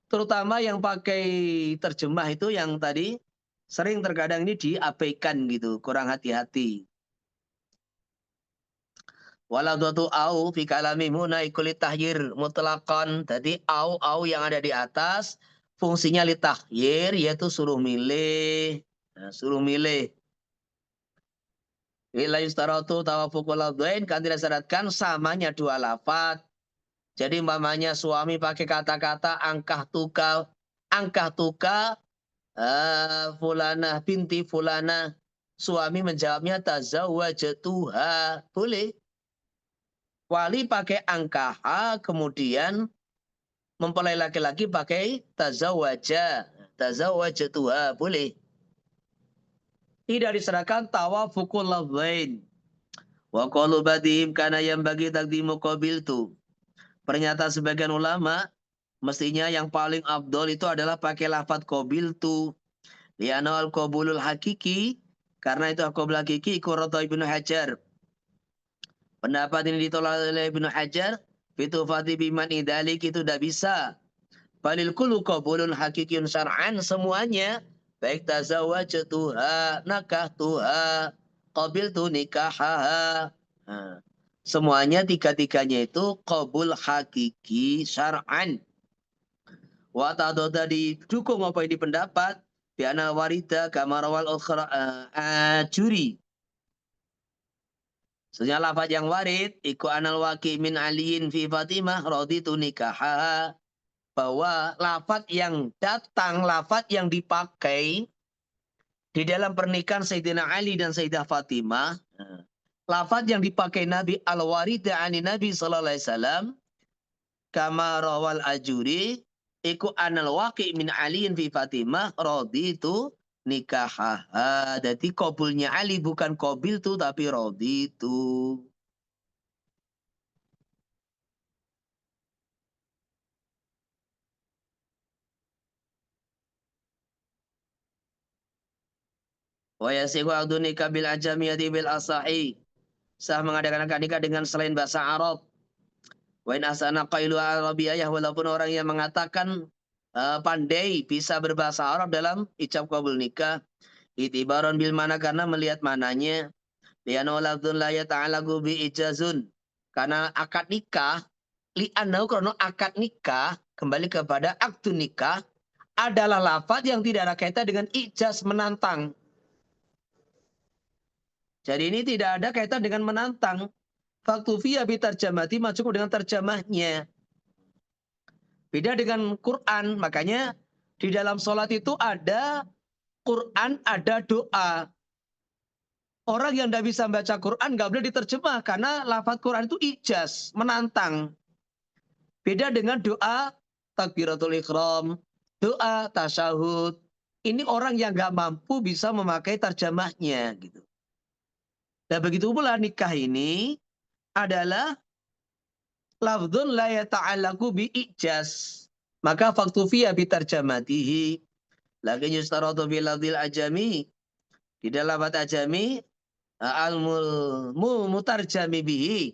terutama yang pakai terjemah itu yang tadi, sering terkadang ini diabaikan gitu, kurang hati-hati. Waladatu au fi kalami huna ikuli tahyir mutlaqan. Jadi au yang ada di atas fungsinya li tahyir, yaitu suruh milih. Nah, suruh milih. Ila yustaratu tawafuqul lafdzain, kan tidak syaratkan samanya dua lafaz. Jadi umpamanya suami pakai kata-kata angkah tuka fulanah binti fulanah. Suami menjawabnya tazawwajtuha. Boleh. Wali pakai angkaha, kemudian mempelai laki-laki pakai tazawwajtuha. Boleh. Tidak diserahkan tawafuqul lafdzain. Wa qalu badihim kana yang bagi taqdimu qabiltu. Pernyataan sebagian ulama, mestinya yang paling afdol itu adalah pakai lafadz qabiltu. Li'anna al-qabulul hakiki, karena itu qabul hakiki ikurata Ibnu Hajar. Pendapat ini ditolak oleh Ibnu Hajar, fitufati biman idalik itu tidak bisa. Balil kullu qabulun hakikiyun syar'an, semuanya baik tazawwajtuha, nakahtuha, qabiltu nikahaha. Semuanya tiga-tiganya itu qabul hakiki syar'an. Wa ta'doda didukung apa ini pendapat bi anal warida kama rawal ukhra ajuri. Sebenarnya lafaz yang warid iku anal waqi min aliyin fi Fatimah raditu nikahaha, bahwa lafaz yang datang, lafaz yang dipakai di dalam pernikahan Sayyidina Ali dan Sayyidah Fatimah, lafaz yang dipakai Nabi al-warida ani Nabi sallallahu alaihi wasallam kama rawal ajuri iku anal waqi min aliin fi Fatimah raditu nikahaha. Jadi qabulnya Ali bukan qabiltu tapi raditu. Wa yasihu adunika bil ajamiyati bil asahi. Sah mengadakan akad nikah dengan selain bahasa Arab. Wa in asana qailu arabiyah, walaupun orang yang mengatakan pandai bisa berbahasa Arab dalam ijab qabul nikah, itibaron bil mana, karena melihat mananya. Li'annahu lafdzun la yata'allaqu bi ijazun, karena akad nikah, li'annahu karena akad nikah kembali kepada akdun nikah adalah lafaz yang tidak ada kaitan dengan ijaz, menantang. Jadi ini tidak ada kaitan dengan menantang. Faktu fiya bi tarjamati, cukup dengan terjemahnya. Beda dengan Quran, makanya di dalam sholat itu ada Quran, ada doa. Orang yang tidak bisa baca Quran nggak boleh diterjemah karena lafaz Quran itu ijaz, menantang. Beda dengan doa takbiratul ihram, doa tasyahud. Ini orang yang nggak mampu bisa memakai terjemahnya gitu. Dan begitu pula nikah ini adalah lafdzun la yata'allaqu bi ijaz. Maka faktu fiya bi tarjamatihi. Lakin yustaratu bi lafdzil ajami. Di dalam lafaz ajami mutarjami bihi,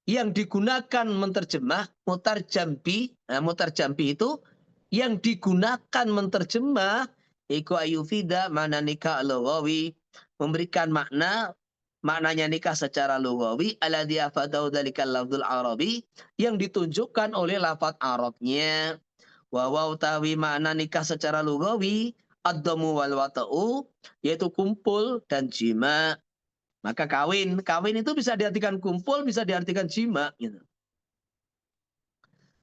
yang digunakan menterjemah mutarjambi. Mutarjambi itu yang digunakan menterjemah iku ayufida mana nikah al-lughawi, memberikan maknanya nikah secara lughawi alladzi afadahu dzalikal lafdzul arabi yang ditunjukkan oleh lafaz Arabnya. Wa utawi makna nikah secara lughawi ad-dhamu wal wata'u yaitu kumpul dan jima. Maka kawin itu bisa diartikan kumpul, bisa diartikan jima gitu.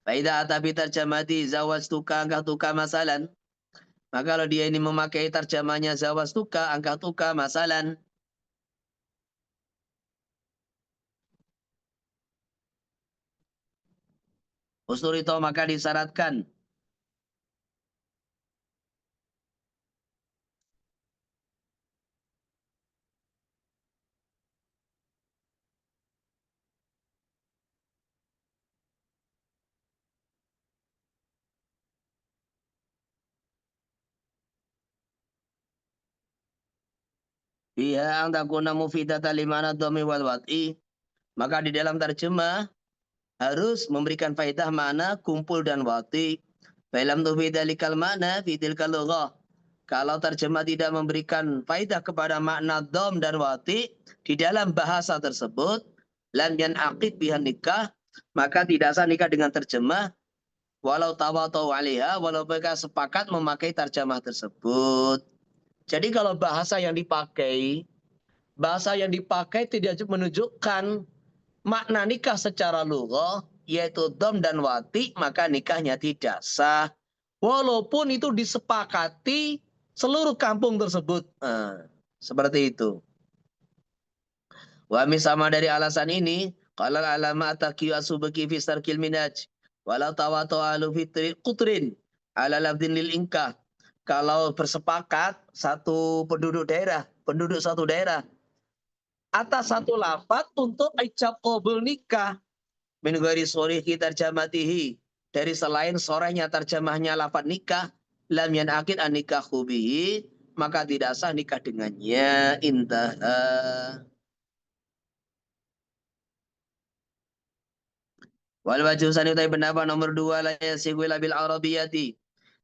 Faida atabi tarjamati zawajtuka angkatuka masalan. Maka kalau dia ini memakai tarjamahnya zawajtuka angkatuka masalan. Usturito maka disyaratkan. Biha ang takuna mufidata limana dhammi wal wat'i. Maka di dalam terjemah harus memberikan faedah makna kumpul dan wati. Fa'ilam tufidalikal makna fitilkal lughah. Kalau terjemah tidak memberikan faedah kepada makna dom dan wati di dalam bahasa tersebut, lam yan'aqid biha nikah, maka tidak sah nikah dengan terjemah walau tawatau 'alaiha, walau mereka sepakat memakai terjemah tersebut. Jadi kalau bahasa yang dipakai tidak menunjukkan makna nikah secara lughah, yaitu dom dan wati, maka nikahnya tidak sah. Walaupun itu disepakati seluruh kampung tersebut. Seperti itu. Wa sama dari alasan ini, qala alama ataqiyu asubaki fi sarkil minaj. Walau tawatu alu fitri qutrin ala labdin lil inkah. Kalau bersepakat penduduk satu daerah atas satu lafaz untuk ijab qabul nikah min ghairi shorihi tarjamatihi, dari selain sorenya terjemahnya lafaz nikah, lam yanaqid an nikahu bihi, maka tidak sah nikah dengannya. Intaha. Wal wajhu sani utai pendapat nomor 2 la yasihu ila bil arabiyati.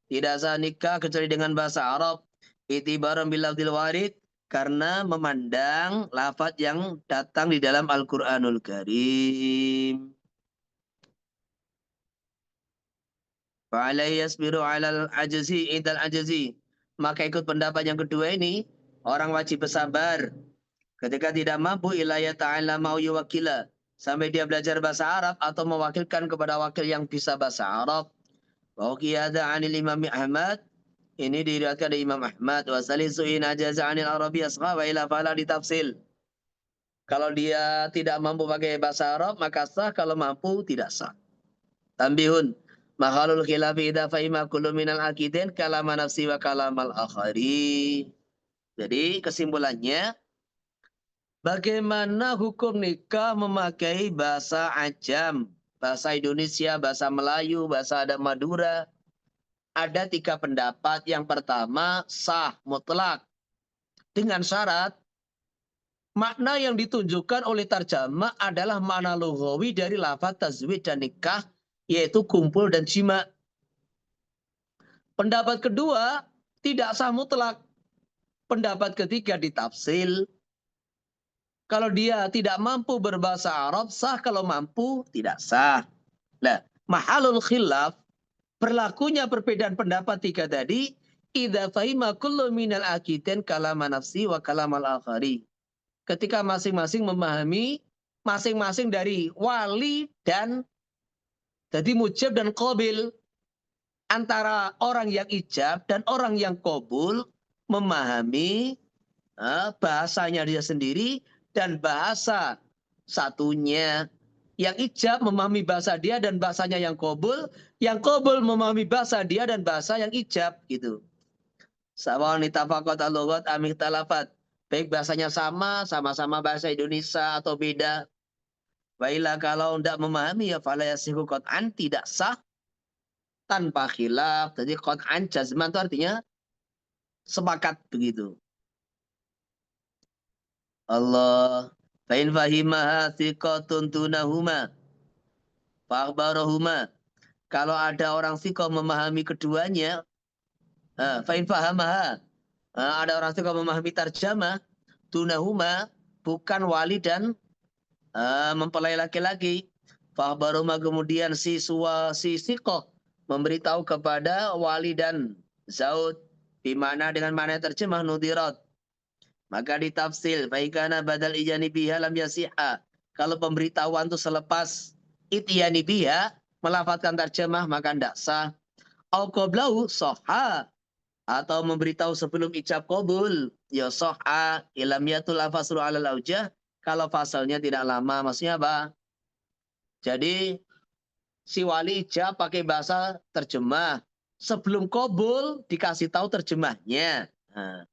Tidak sah nikah kecuali dengan bahasa Arab. Itibaran bil lafzil warid, karena memandang lafaz yang datang di dalam Al-Qur'anul Karim. Fa'alaihi yasbiru 'alal ajzi idal ajzi. Maka ikut pendapat yang kedua ini, orang wajib bersabar ketika tidak mampu ilayah ta'ala mau yuwakila, sampai dia belajar bahasa Arab atau mewakilkan kepada wakil yang bisa bahasa Arab. Wa qiyada 'anil Imam Ahmad, ini diriwayatkan dari Imam Ahmad. Wa salisu in ajaza 'anil Arabi asqa wa ila fala ditafsil. Kalau dia tidak mampu pakai bahasa Arab maka sah, kalau mampu tidak sah. Tambihun, makhalul khilafi idza fahima kullu minal akidin kalama nafsi wa kalamal akhari. Jadi kesimpulannya, bagaimana hukum nikah memakai bahasa ajam, bahasa Indonesia, bahasa Melayu, bahasa adat Madura? Ada 3 pendapat. Yang pertama, sah mutlak. Dengan syarat, makna yang ditunjukkan oleh tarjamah adalah makna lughawi dari lafaz tazwid dan nikah, yaitu kumpul dan jima. Pendapat kedua, tidak sah mutlak. Pendapat ketiga ditafsil. Kalau dia tidak mampu berbahasa Arab, sah. Kalau mampu, tidak sah. Nah, mahalul khilaf, berlakunya perbedaan pendapat 3 tadi, idza fahima kullu minal akidain kalama nafsi wa kalamal akhari. Ketika masing-masing memahami, masing-masing dari wali dan jadi mujab dan qabil, antara orang yang ijab dan orang yang qabul memahami bahasanya dia sendiri dan bahasa satunya. Yang ijab memahami bahasa dia dan bahasanya yang qabul memahami bahasa dia dan bahasa yang ijab gitu. Sawan itafaqat al-lughat am ikhtalafat. Baik bahasanya sama-sama bahasa Indonesia atau beda. Baiklah kalau tidak memahami ya fala yasihu qat'an, tidak sah tanpa khilaf. Jadi qat'an jazman itu artinya sepakat begitu. Allah fa in fahimaha thiqatun tunahuma fa akhbarahuma. Kalau ada orang thiqah memahami keduanya, fa in fahamaha, ada orang thiqah memahami tarjamah, dunahuma, bukan wali dan mempelai laki-laki. Fahbaruma, kemudian si siqah memberitahu kepada wali dan zaud, bimana dengan mana terjemah nudirat. Maka ditafsir, faikana badal ijani biha lam yasiha. Kalau pemberitahuan itu selepas ityani biha, melafatkan terjemah, maka tidak sah. Au qoblahu soha, atau memberitahu sebelum ijab qabul, ya soha, ilam yatul afasru alal aujah, kalau fasalnya tidak lama. Maksudnya apa? Jadi si wali ijab pakai bahasa terjemah. Sebelum qabul dikasih tahu terjemahnya. Nah,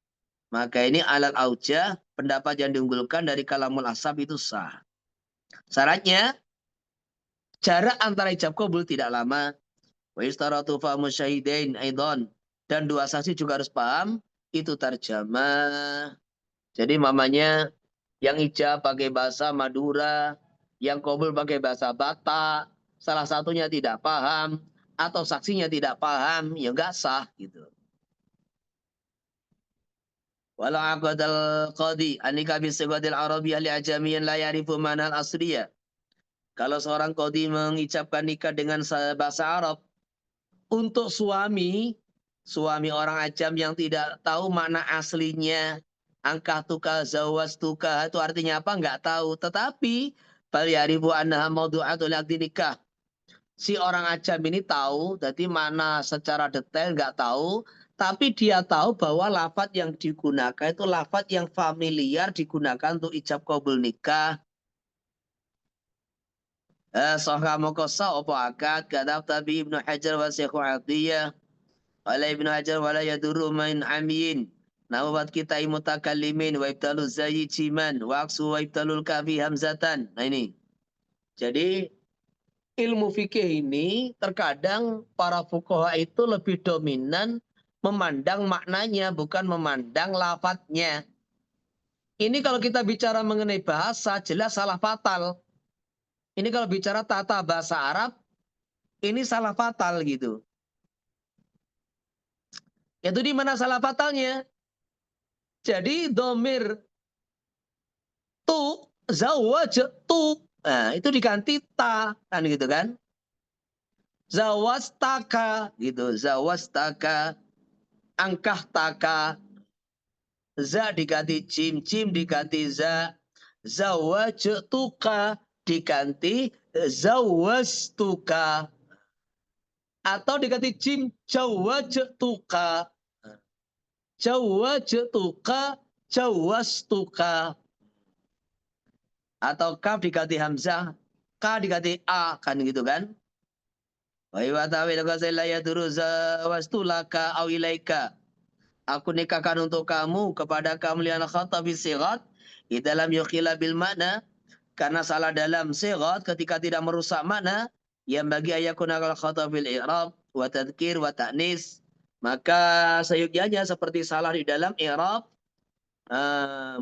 maka ini alal aujah, pendapat yang diunggulkan dari kalamul ashab itu sah. Syaratnya, jarak antara ijab qabul tidak lama. Wa istaratu fahamu syahidain aidon. Dan dua saksi juga harus paham itu terjemah. Jadi mamanya yang ijab pakai bahasa Madura, yang qabul pakai bahasa Batak, salah satunya tidak paham atau saksinya tidak paham, ya enggak sah gitu. Walau aqadal qadi anika bisigatil arabiyyah li ajamiyan la ya'rifu manal asliya. Kalau seorang qadi mengucapkan nikah dengan bahasa Arab untuk suami orang ajam yang tidak tahu makna aslinya, angkah tuka zawas tuka itu artinya apa enggak tahu, tetapi bal ya'rifu annaha mawdu'atul aqdi nikah. Si orang ajam ini tahu, jadi mana secara detail nggak tahu, tapi dia tahu bahwa lafadz yang digunakan itu lafadz yang familiar digunakan untuk ijab qabul nikah. Sahha muqassa opo akad kadab tabi Ibnu Hajar wa Syekhu Atiyah wala Ibnu Hajar wala yaduru min amiyin nawat kita mutakallimin wa ibtalu zayyi jiman wa aksu wa ibtalul kafi hamzatan. Nah ini. Jadi ilmu fikih ini terkadang para fuqaha itu lebih dominan memandang maknanya, bukan memandang lafadznya. Ini kalau kita bicara mengenai bahasa, jelas salah fatal. Ini kalau bicara tata bahasa Arab, ini salah fatal gitu. Itu di mana salah fatalnya? Jadi domir tu, zawaj tu, nah itu diganti ta, kan gitu kan? Zawastaka gitu, zawastaka, angkah taka, za diganti jim, jim diganti za, zawajtuka diganti zawastuka, atau diganti jim, jawajtuka, jawajtuka, jawastuka, atau kaf diganti hamzah, ka diganti a, kan gitu kan? Wa iwatawi lakasila yaduru zawastulaka awilaika. Aku nikahkan untuk kamu kepada kamu lian khata bisirat di dalam yukhila bil makna, karena salah dalam sirat ketika tidak merusak makna, yang bagi ayakuna kal khata bil i'rab wa tadhkir wa ta'nis, maka seyukyanya seperti salah di dalam i'rab,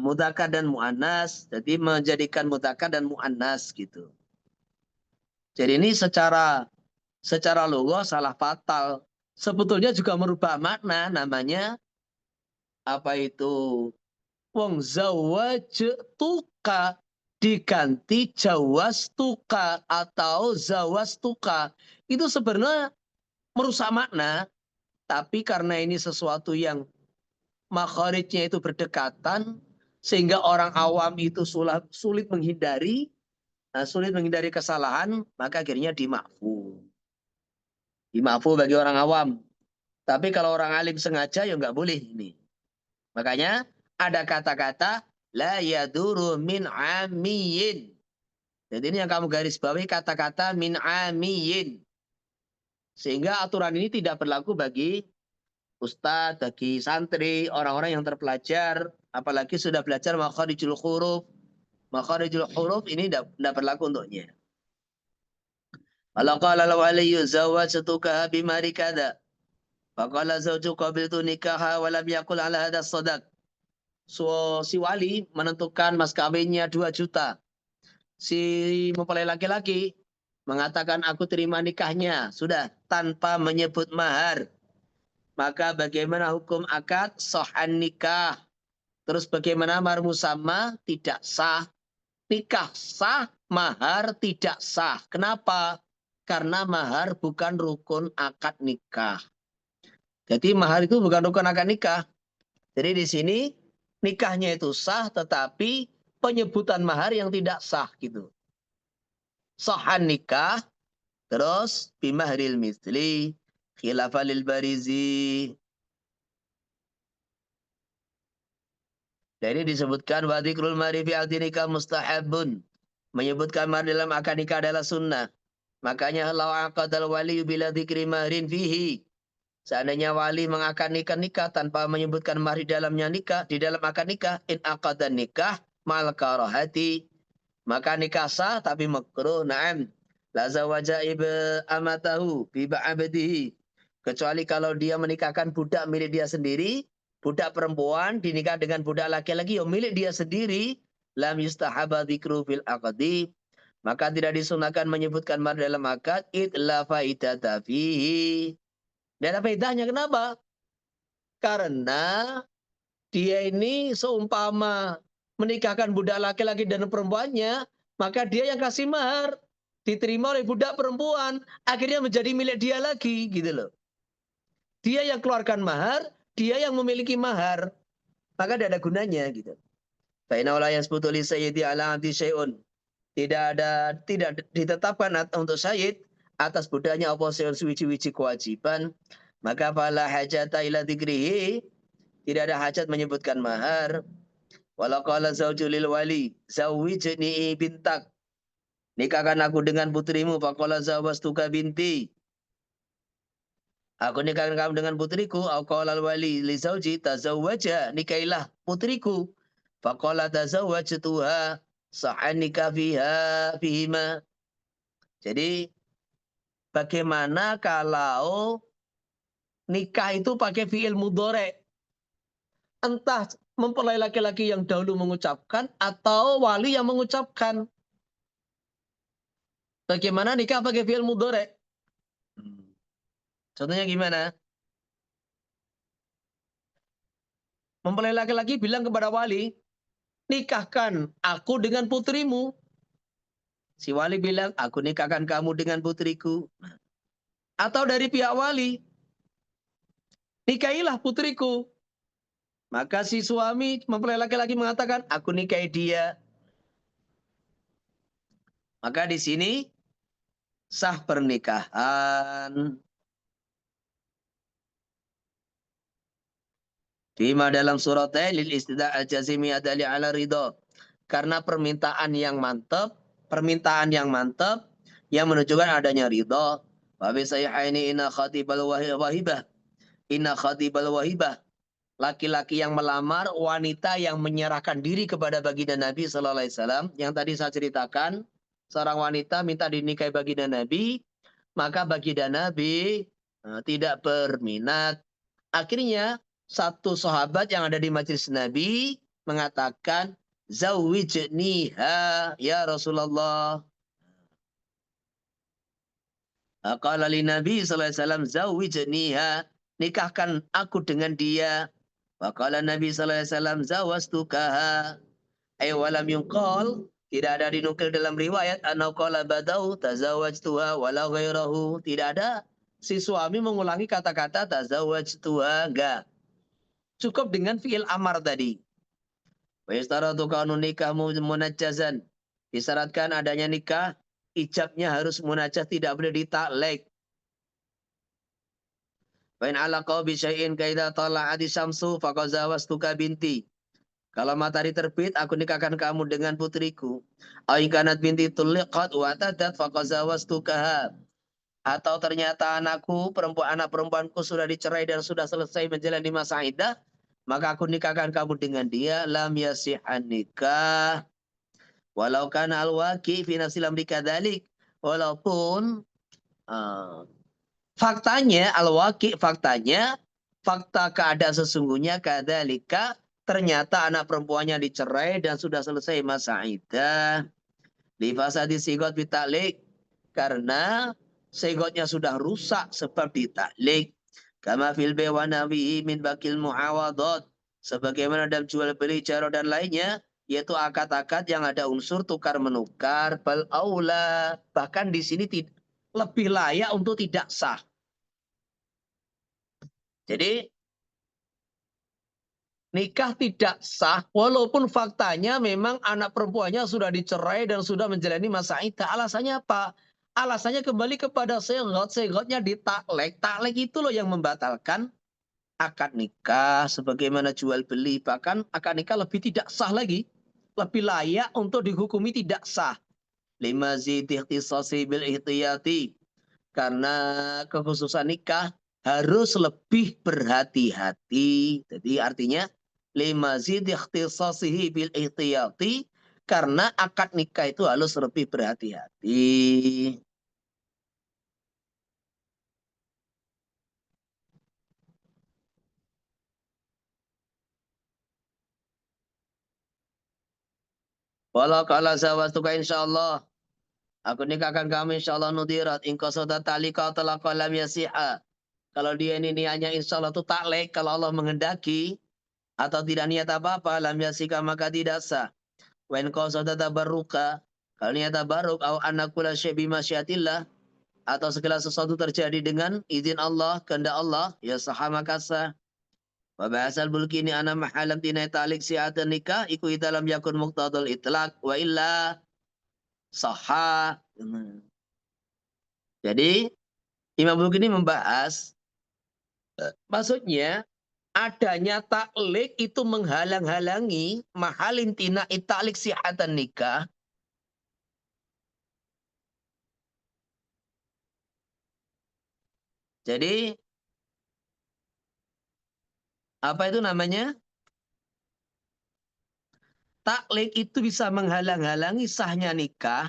mudzakkar dan muannas, jadi menjadikan mudzakkar dan muannas gitu. Jadi ini secara lugah salah fatal. Sebetulnya juga merubah makna, namanya apa itu? Wong zawajtuka diganti jawastuka atau zawastuka. Itu sebenarnya merusak makna, tapi karena ini sesuatu yang makharijnya itu berdekatan, sehingga orang awam itu sulit menghindari, kesalahan, maka akhirnya dimakfu. Dimakfu bagi orang awam. Tapi kalau orang alim sengaja ya nggak boleh ini. Makanya ada kata-kata la yaduru min amiyin. Jadi ini yang kamu garis bawahi, kata-kata min amiyin. Sehingga aturan ini tidak berlaku bagi ustadz, bagi santri, orang-orang yang terpelajar, apalagi sudah belajar makharijul huruf. Makharijul huruf ini tidak berlaku untuknya. Kalau qala law alayyu zawajtuka bimari kada. Faqala zawju qabiltu nikaha wa lam yaqul ala hadha sadaq. So, si wali menentukan mas kawinnya 2 juta. Si mempelai laki-laki mengatakan aku terima nikahnya, sudah tanpa menyebut mahar. Maka bagaimana hukum akad? Sohan nikah. Terus bagaimana mahar musamma? Tidak sah. Nikah sah, mahar tidak sah. Kenapa? Karena mahar bukan rukun akad nikah. Jadi mahar itu bukan rukun akad nikah. Jadi di sini nikahnya itu sah, tetapi penyebutan mahar yang tidak sah gitu. Sahan nikah, terus bimahril misli, khilafalil barizi. Jadi disebutkan wa dzikrul mahri fi akdi nikah mustahabun. Menyebutkan mahar dalam akad nikah adalah sunnah. Makanya law aqadal wali bila dzikri mahrin fihi. Seandainya wali mengakad nikah tanpa menyebutkan mahar di dalamnya nikah, di dalam akad nikah, in aqadan nikah mal karahati. Maka nikah sah tapi makruh. Naam. La zawaja amatahu bi ba'abdihi. Kecuali kalau dia menikahkan budak milik dia sendiri, budak perempuan dinikah dengan budak laki-laki yang milik dia sendiri, lam yustahaba dzikru fil aqdi, maka tidak disunahkan menyebutkan mahar dalam akad, idla faidata fihi. Dan ada faedahnya, kenapa? Karena dia ini seumpama menikahkan budak laki-laki dan perempuannya, maka dia yang kasih mahar, diterima oleh budak perempuan, akhirnya menjadi milik dia lagi, gitu loh. Dia yang keluarkan mahar, dia yang memiliki mahar. Maka tidak ada gunanya gitu. Fa'inna la yasbutu li sayyidi ala abdi syai'un. Tidak ditetapkan untuk sayyid atas budaknya apa suci-suci kewajiban. Maka fala hajata ila dzikrihi. Tidak ada hajat menyebutkan mahar. Walau qala zawju lil wali zawwijni bintak. Nikahkan aku dengan putrimu. Faqala zawastuka binti. Aku nikahkan kamu dengan putriku. Au qala al-wali li zauji tazawwaja, nikailah putriku. Faqala tazawwajtuha, sahhan nikah fihima. Jadi bagaimana kalau nikah itu pakai fi'il mudhari'? Entah mempelai laki-laki yang dahulu mengucapkan atau wali yang mengucapkan. Bagaimana nikah pakai fi'il mudhari'? Contohnya gimana? Mempelai laki-laki bilang kepada wali, nikahkan aku dengan putrimu. Si wali bilang, aku nikahkan kamu dengan putriku. Atau dari pihak wali, nikahilah putriku. Maka si suami mempelai laki-laki mengatakan, aku nikahi dia. Maka di sini sah pernikahan. Fima dalam surat lil istidah al-jazimi adali ala ridho. Karena permintaan yang mantap yang menunjukkan adanya ridho. Wa bi sayyihaini inna khatibal wahibah. Inna khatibal wahibah. Laki-laki yang melamar, wanita yang menyerahkan diri kepada baginda Nabi Sallallahu Alaihi Wasallam. Yang tadi saya ceritakan, seorang wanita minta dinikahi baginda Nabi, maka baginda Nabi tidak berminat. Akhirnya satu sahabat yang ada di majelis Nabi mengatakan, Zawwijniha ya Rasulullah. Qala li Nabi sallallahu alaihi wasallam, Zawwijniha, nikahkan aku dengan dia. Wa qala Nabi sallallahu alaihi wasallam, Zawastukaha. Ay walam yunqal, tidak ada dinukil dalam riwayat anau qala badau tazawwajtuha wala ghairahu. Tidak ada si suami mengulangi kata-kata tazawwajtuha, enggak. Cukup dengan fi'il amar tadi. Wa yastaratu kaunu nikah munajjazan. Disyaratkan adanya nikah, ijabnya harus munajjaz, tidak boleh ditaklek. Wa in alaqa bi syai'in kaidza tala'ati syamsu faqad zawastuka binti. Kalau matahari terbit, aku nikahkan kamu dengan putriku. Au in kanat binti tuliqat wa tadat faqad zawastukaha. Atau ternyata anak perempuanku sudah dicerai dan sudah selesai menjalani masa iddah, maka aku nikahkan kamu dengan dia. Lam yasihan nikah. Walau kana al-waqi fi nafsil amri kadzalik. Walaupun faktanya al-waqi, fakta keadaan sesungguhnya kadzalika, ternyata anak perempuannya dicerai dan sudah selesai masa iddah. Li fasadi sigot bitaklik, karena segotnya sudah rusak sebab ditaklik. Kama fil bewanawi min bakil muawadot, Sebagaimana dalam jual beli, jaro dan lainnya, yaitu akad-akad yang ada unsur tukar menukar, bal aula, bahkan di sini lebih layak untuk tidak sah. Jadi nikah tidak sah walaupun faktanya memang anak perempuannya sudah dicerai dan sudah menjalani masa iddah. Alasannya apa? Alasannya kembali kepada segot, segotnya ditaklek. Taklek itu loh yang membatalkan akad nikah sebagaimana jual beli. Bahkan akad nikah lebih tidak sah lagi. Lebih layak untuk dihukumi tidak sah. Lima zid ikhtisasi bil ihtiyati. Karena kekhususan nikah harus lebih berhati-hati. Jadi artinya lima zid ikhtisasihi bil ihtiyati, karena akad nikah itu harus lebih berhati-hati. Walau kala zawastuka insyaallah, aku nikahkan kamu insyaallah nudirat ingko soda talika telah kalam yasiha. Kalau dia ini niatnya insyaallah itu taklek, kalau Allah menghendaki atau tidak niat apa-apa, lam yasika maka tidak sah. Wa in qasada tabarruka, kalau niat tabarruk au anakula syai' bi masyiatillah, atau segala sesuatu terjadi dengan izin Allah, kehendak Allah, ya sah maka sah. Wa ba'asal bulkini ana mahalam tinai talik si'atan nikah iku dalam yakun muqtadul itlaq wa illa sahha. Jadi Imam Bulkini membahas maksudnya adanya taklik itu menghalang-halangi mahalin tina italik sihatan nikah. Jadi apa itu namanya? Taklik itu bisa menghalang-halangi sahnya nikah.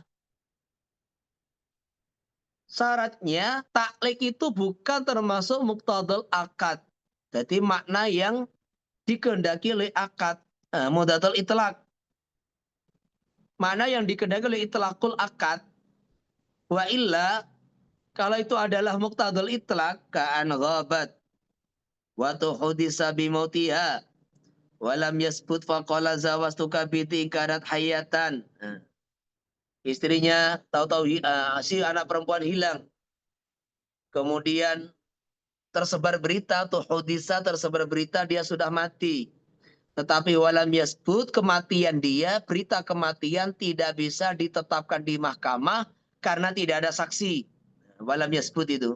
Syaratnya taklik itu bukan termasuk muqtadul akad. Jadi makna yang dikehendaki oleh akad. Mudatul itlaq. Mana yang dikehendaki oleh itlaqul akad. Wa illa, kalau itu adalah muqtadul itlaq, ka'an ghabat. Wa tuhudisa bimautiha. Walam yasbut faqala zawastuka biti karat hayatan. Istrinya tahu-tahu si anak perempuan hilang. Kemudian tersebar berita, tuhudisa tersebar berita dia sudah mati. Tetapi walam yasbut, kematian dia, berita kematian tidak bisa ditetapkan di mahkamah karena tidak ada saksi. Walam yasbut itu.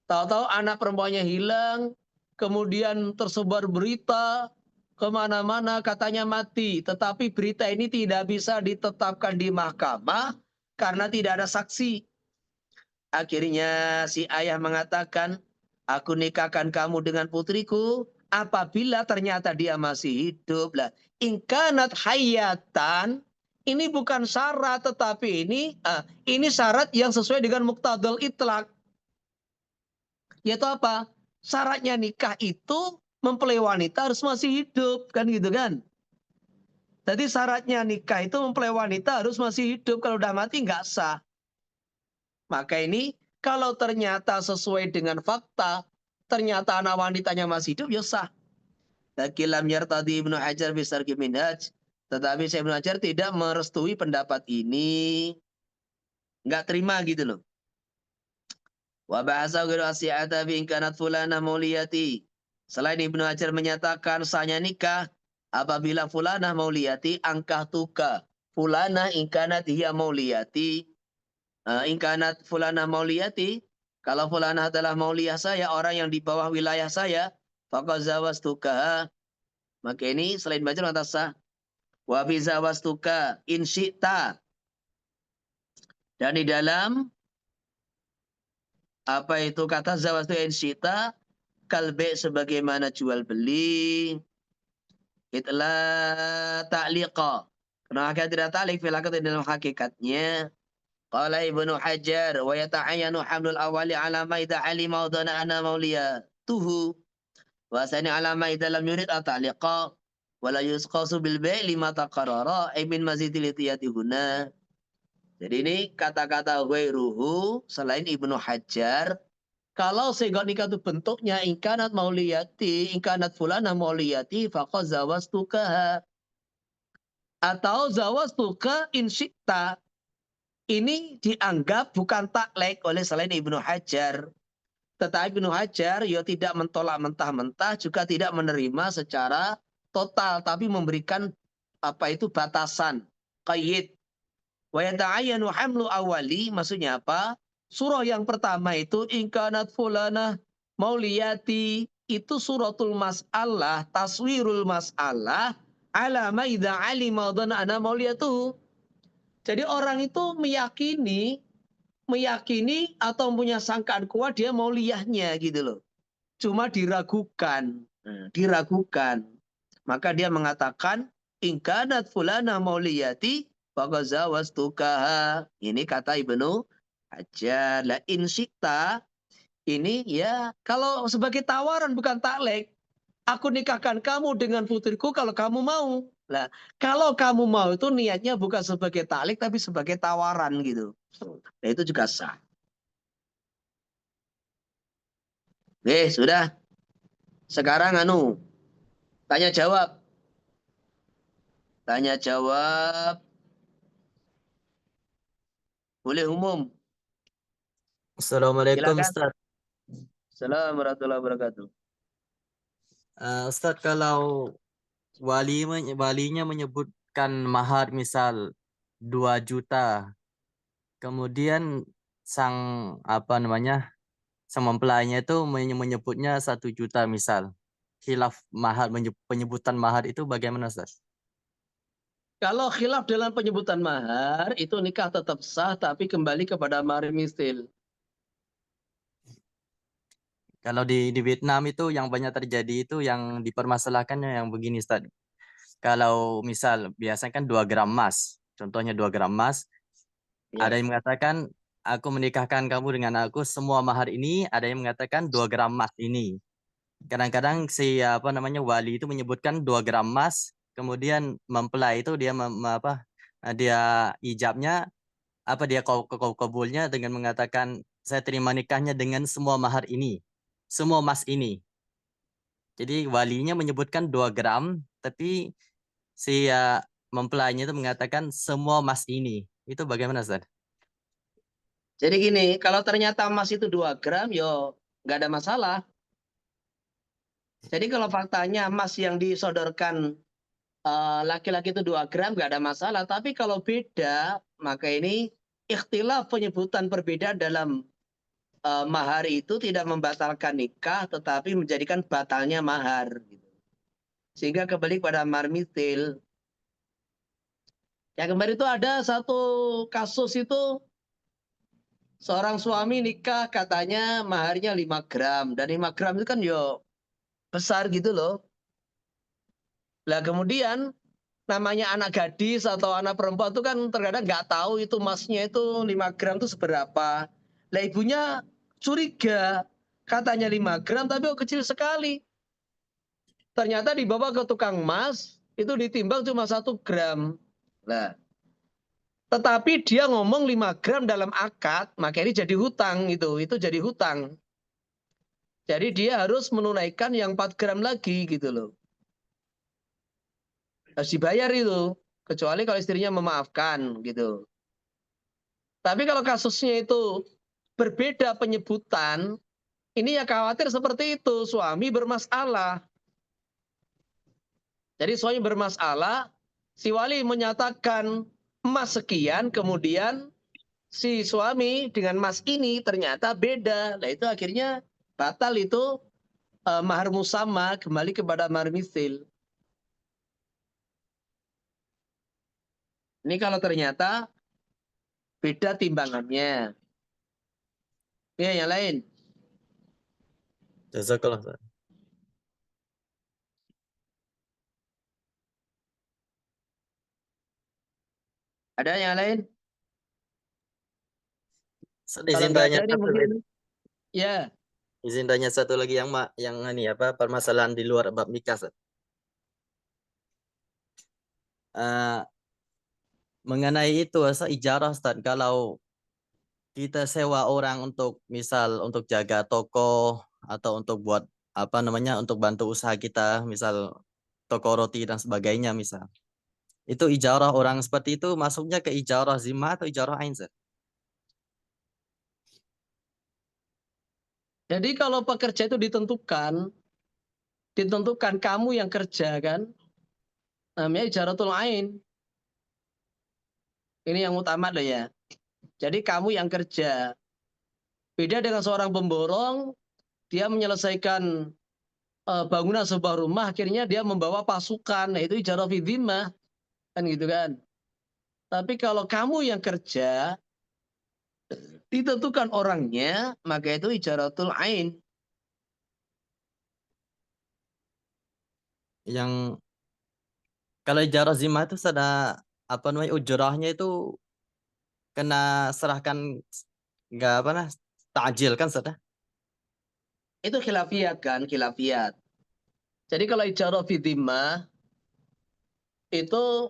Tahu-tahu anak perempuannya hilang, kemudian tersebar berita kemana-mana katanya mati. Tetapi berita ini tidak bisa ditetapkan di mahkamah karena tidak ada saksi. Akhirnya si ayah mengatakan, aku nikahkan kamu dengan putriku apabila ternyata dia masih hidup. Lah, ingkanat hayatan, ini bukan syarat, tetapi ini syarat yang sesuai dengan muqtadul itlaq. Yaitu apa? Syaratnya nikah itu mempelai wanita harus masih hidup, kan gitu kan? Jadi syaratnya nikah itu mempelai wanita harus masih hidup, kalau udah mati nggak sah. Maka ini kalau ternyata sesuai dengan fakta, ternyata anak wanitanya masih hidup, ya sah. Lakilam yartadi Ibnu Hajar bisarki minhaj. Tetapi Syekh Ibnu Hajar tidak merestui pendapat ini. Nggak terima gitu loh. Wa ba'asa ghairu asi'ata bi ingkanat fulana mauliyati. Selain Ibnu Hajar menyatakan sahnya nikah apabila fulana mauliyati angkah tuka. Fulana ingkanat hiya mauliyati. Ingkanat fulana mauliyati, kalau fulana adalah mauliyah saya, orang yang di bawah wilayah saya, faqad zawastuka, maka ini selain baca kata sah. Wa bi zawastuka in syi'ta, dan di dalam apa itu kata zawastuka in syi'ta, kalbe sebagaimana jual beli, itlah ta'liqa, karena hakikat tidak ta'liq fil hakikat dalam hakikatnya. Qala Ibnu Hajar wa yata'ayyanu hamlul awali ala ma idza alima wa dana ana mauliyatuhu wa sani ala ma idza lam yurid ataliqa wa la yusqasu bil bai' lima taqarrara ay min mazidil itiyati huna. Jadi ini kata-kata ghairuhu selain Ibnu Hajar Kalau senggot nikah itu bentuknya ingkanat mauliyati, ingkanat fulana mauliyati, faqad zawastukaha. Atau zawastuka insyikta. Ini dianggap bukan taklek oleh selain Ibnu Hajar. Tetapi Ibnu Hajar ya tidak mentolak mentah-mentah, juga tidak menerima secara total, tapi memberikan apa itu batasan, qayyid. Wa yata'ayyanu hamlu awali, maksudnya apa? Surah yang pertama itu ingkanat fulana mauliyati, itu suratul mas'alah, taswirul mas'alah ala ma idza alima dhanna ana mauliyatuhu. Jadi orang itu meyakini atau punya sangkaan kuat dia mauliyahnya gitu loh. Cuma diragukan, diragukan. Maka dia mengatakan ingkanat fulana mauliyati faqazawastukaha. Ini kata Ibnu Hajar. La in syi'ta, ini ya kalau sebagai tawaran bukan taklek. Aku nikahkan kamu dengan putriku kalau kamu mau. Lah, kalau kamu mau itu niatnya bukan sebagai taklek tapi sebagai tawaran gitu. Nah, itu juga sah. Oke, sudah. Sekarang tanya jawab. Tanya jawab. Boleh umum. Assalamualaikum Silakan. Ustaz. Assalamualaikum warahmatullahi wabarakatuh. Ustaz, kalau walinya menyebutkan mahar misal 2 juta, kemudian sang sang mempelainya itu menyebutnya 1 juta misal. Khilaf mahar, penyebutan mahar itu bagaimana Ustaz? Kalau khilaf dalam penyebutan mahar, itu nikah tetap sah, tapi kembali kepada mahar mistil. Kalau di Vietnam itu yang banyak terjadi itu yang dipermasalahkannya yang begini Ustaz. Kalau misal biasanya kan 2 gram emas, contohnya 2 gram emas, Ya. ada yang mengatakan aku menikahkan kamu dengan aku semua mahar ini, ada yang mengatakan 2 gram emas ini. Kadang-kadang si wali itu menyebutkan 2 gram emas, kemudian mempelai itu dia ijabnya dia kabulnya dengan mengatakan saya terima nikahnya dengan semua mahar ini, semua emas ini. Jadi walinya menyebutkan 2 gram, tapi si mempelainya itu mengatakan semua emas ini. Itu bagaimana Ustaz? Jadi gini, kalau ternyata emas itu 2 gram, yo nggak ada masalah. Jadi kalau faktanya emas yang disodorkan laki-laki itu 2 gram, nggak ada masalah. Tapi kalau beda, maka ini ikhtilaf penyebutan perbedaan dalam mahar itu tidak membatalkan nikah, tetapi menjadikan batalnya mahar. Sehingga kembali pada mahar mitil. Yang kemarin itu ada satu kasus itu, seorang suami nikah katanya maharnya 5 gram. Dan 5 gram itu kan yo besar gitu loh. Lah kemudian namanya anak gadis atau anak perempuan itu kan terkadang nggak tahu itu emasnya itu 5 gram itu seberapa. Lah ibunya curiga, katanya 5 gram tapi kok kecil sekali. Ternyata dibawa ke tukang emas, itu ditimbang cuma 1 gram. Nah, tetapi dia ngomong 5 gram dalam akad, maka ini jadi hutang itu jadi hutang. Jadi dia harus menunaikan yang 4 gram lagi gitu loh. Harus dibayar itu, kecuali kalau istrinya memaafkan gitu. Tapi kalau kasusnya itu berbeda penyebutan, ini ya khawatir seperti itu, suami bermasalah. Jadi suami bermasalah, si wali menyatakan emas sekian, kemudian si suami dengan emas ini ternyata beda. Nah itu akhirnya batal itu mahar musamma kembali kepada mahar misil. Ini kalau ternyata beda timbangannya. Ya, yang lain. Jazakallah Ustaz. Ada yang lain? Ustaz, Kalau izin nggak tanya ada ini satu mungkin lagi. ya. Izin tanya satu lagi permasalahan di luar bab nikah Ustaz. Mengenai itu ijarah Ustaz, kalau kita sewa orang untuk misal untuk jaga toko atau untuk buat apa namanya untuk bantu usaha kita, misal toko roti dan sebagainya misal. Itu ijarah orang seperti itu masuknya ke ijarah zimah atau ijarah ain, Ustaz? Jadi kalau pekerja itu ditentukan kamu yang kerja kan, namanya ijaratul ain. Ini yang utama loh ya. Jadi kamu yang kerja. Beda dengan seorang pemborong, dia menyelesaikan bangunan sebuah rumah, akhirnya dia membawa pasukan, nah itu ijarah fi dhimmah, kan gitu kan. Tapi kalau kamu yang kerja, ditentukan orangnya, maka itu ijaratul ain. Yang kalau ijarah zimah itu ada apa namanya ujrahnya itu kena serahkan nggak apa nah takjil kan Ustaz? Itu khilafiyat kan, khilafiyat. Jadi kalau ijarah fi dhimmah, itu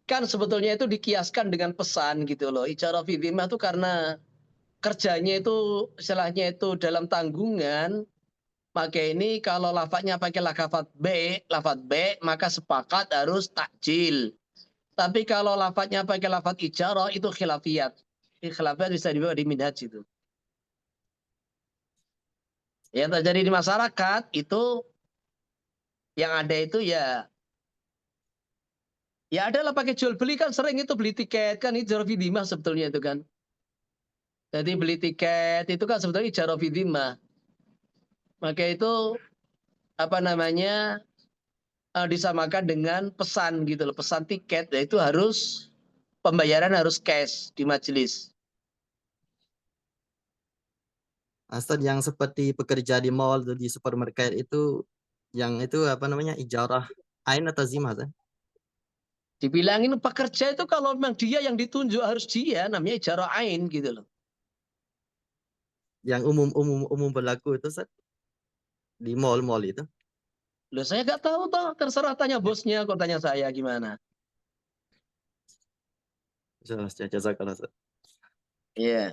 kan sebetulnya itu dikiaskan dengan pesan gitu loh. Ijarah fi dhimmah itu karena kerjanya itu istilahnya itu dalam tanggungan, maka ini kalau lafadznya pakai lafadz B, maka sepakat harus takjil. Tapi kalau lafadznya pakai lafadz ijarah itu khilafiyat. Khilafiyat bisa dibawa di minhaj itu. Yang terjadi di masyarakat itu yang ada itu ya adalah pakai jual beli kan sering itu beli tiket kan ijarah fi dhimmah sebetulnya itu kan. Jadi beli tiket itu kan sebetulnya ijarah fi dhimmah. Maka itu apa namanya disamakan dengan pesan gitu loh, pesan tiket, yaitu harus pembayaran harus cash di majelis. Ustaz yang seperti pekerja di mall di supermarket itu yang itu apa namanya ijarah ain atau zimah Ustaz? Dibilangin pekerja itu kalau memang dia yang ditunjuk harus dia, namanya ijarah ain gitu loh. Yang umum berlaku itu Ustaz di mall-mall itu. Loh saya nggak tahu toh, terserah tanya bosnya, kok tanya saya gimana. Jazakallah Ustaz. Iya.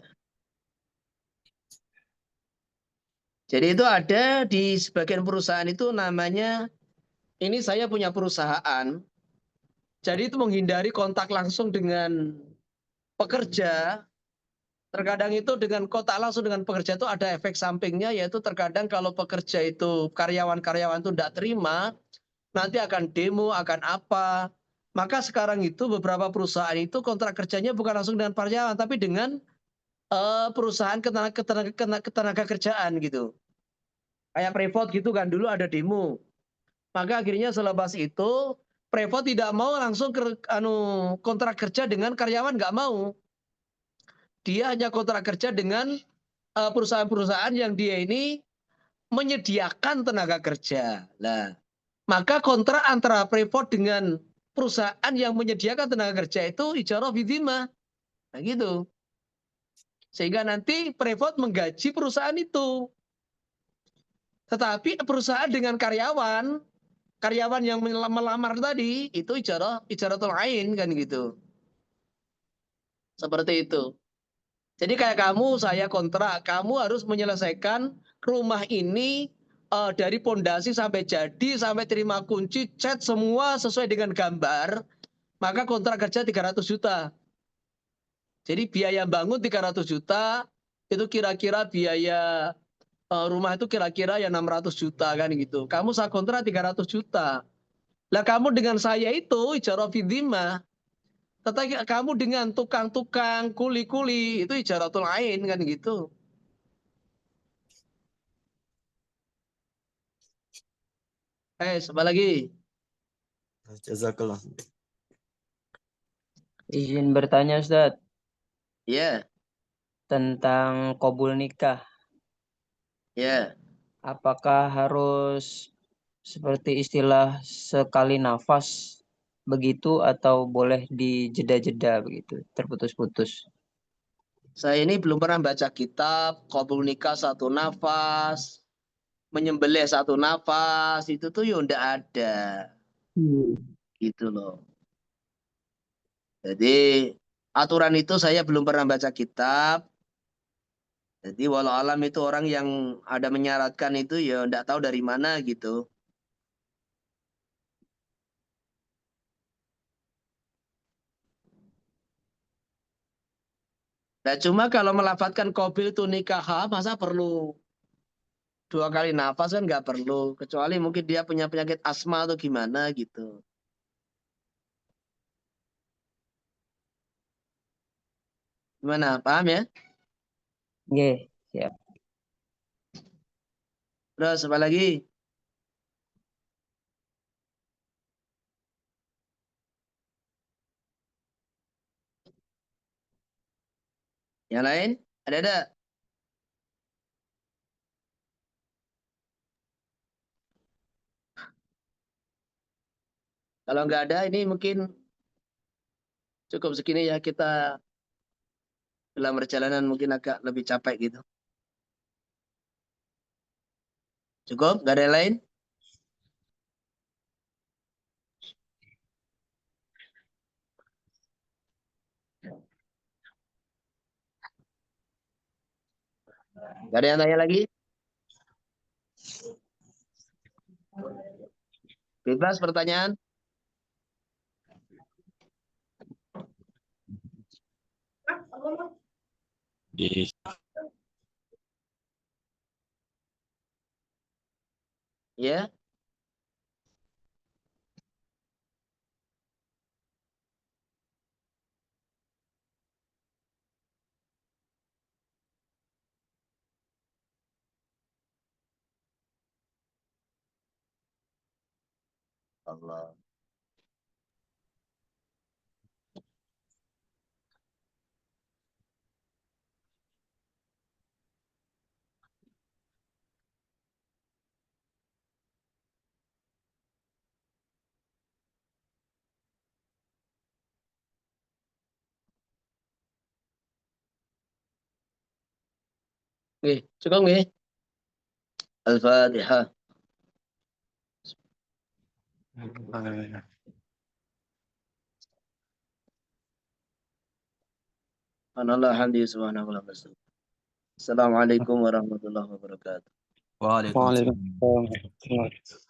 Jadi itu ada di sebagian perusahaan itu namanya, ini saya punya perusahaan, jadi itu menghindari kontak langsung dengan pekerja. Terkadang itu dengan kontak langsung dengan pekerja itu ada efek sampingnya, yaitu terkadang kalau pekerja itu karyawan-karyawan itu tidak terima, nanti akan demo, akan apa. Maka sekarang itu beberapa perusahaan itu kontrak kerjanya bukan langsung dengan karyawan, tapi dengan perusahaan ketenaga kerjaan gitu. Kayak Freeport gitu kan, dulu ada demo. Maka akhirnya selepas itu, Freeport tidak mau langsung kontrak kerja dengan karyawan, nggak mau. Dia hanya kontrak kerja dengan perusahaan-perusahaan yang dia ini menyediakan tenaga kerja. Nah, maka kontrak antara Freeport dengan perusahaan yang menyediakan tenaga kerja itu ijarah fi dhimmah. Nah gitu. Sehingga nanti Freeport menggaji perusahaan itu. Tetapi perusahaan dengan karyawan yang melamar tadi itu ijaratul ain kan gitu. Seperti itu. Jadi kayak kamu, saya kontrak, kamu harus menyelesaikan rumah ini dari pondasi sampai jadi, sampai terima kunci, cat semua sesuai dengan gambar, maka kontrak kerja 300 juta. Jadi biaya bangun 300 juta, itu kira-kira biaya rumah itu kira-kira ya 600 juta kan gitu. Kamu saya kontrak 300 juta. Lah kamu dengan saya itu ijarah fi dhimmah. Tetapi kamu dengan tukang-tukang, kuli-kuli, itu ijaratul ain kan gitu. Apa lagi? Jazakallah. Izin bertanya Ustaz Ya, tentang qabul nikah. ya. Apakah harus seperti istilah sekali nafas begitu atau boleh dijeda-jeda begitu, terputus-putus? Saya ini belum pernah baca kitab qabul nikah satu nafas, menyembelih satu nafas, itu tuh ya ndak ada. Gitu loh. Jadi aturan itu saya belum pernah baca kitab. Jadi walau alam itu orang yang ada menyaratkan itu ya enggak tahu dari mana gitu. Nah, cuma kalau melafatkan qabil itu nikah, masa perlu 2 kali nafas kan nggak perlu. Kecuali mungkin dia punya penyakit asma atau gimana gitu. Gimana? Paham ya? Nggih, siap. Terus apa lagi? Yang lain? Ada? Kalau nggak ada, ini mungkin cukup segini ya. Kita dalam perjalanan mungkin agak lebih capek gitu. Cukup? Nggak ada yang lain? Nggak ada yang tanya lagi? Bebas pertanyaan? Ya. Allah. Oke, cukup nggih? Al-Fatihah. Alhamdulillah. Assalamualaikum warahmatullahi wabarakatuh. Waalaikumsalam. Waalaikumsalam.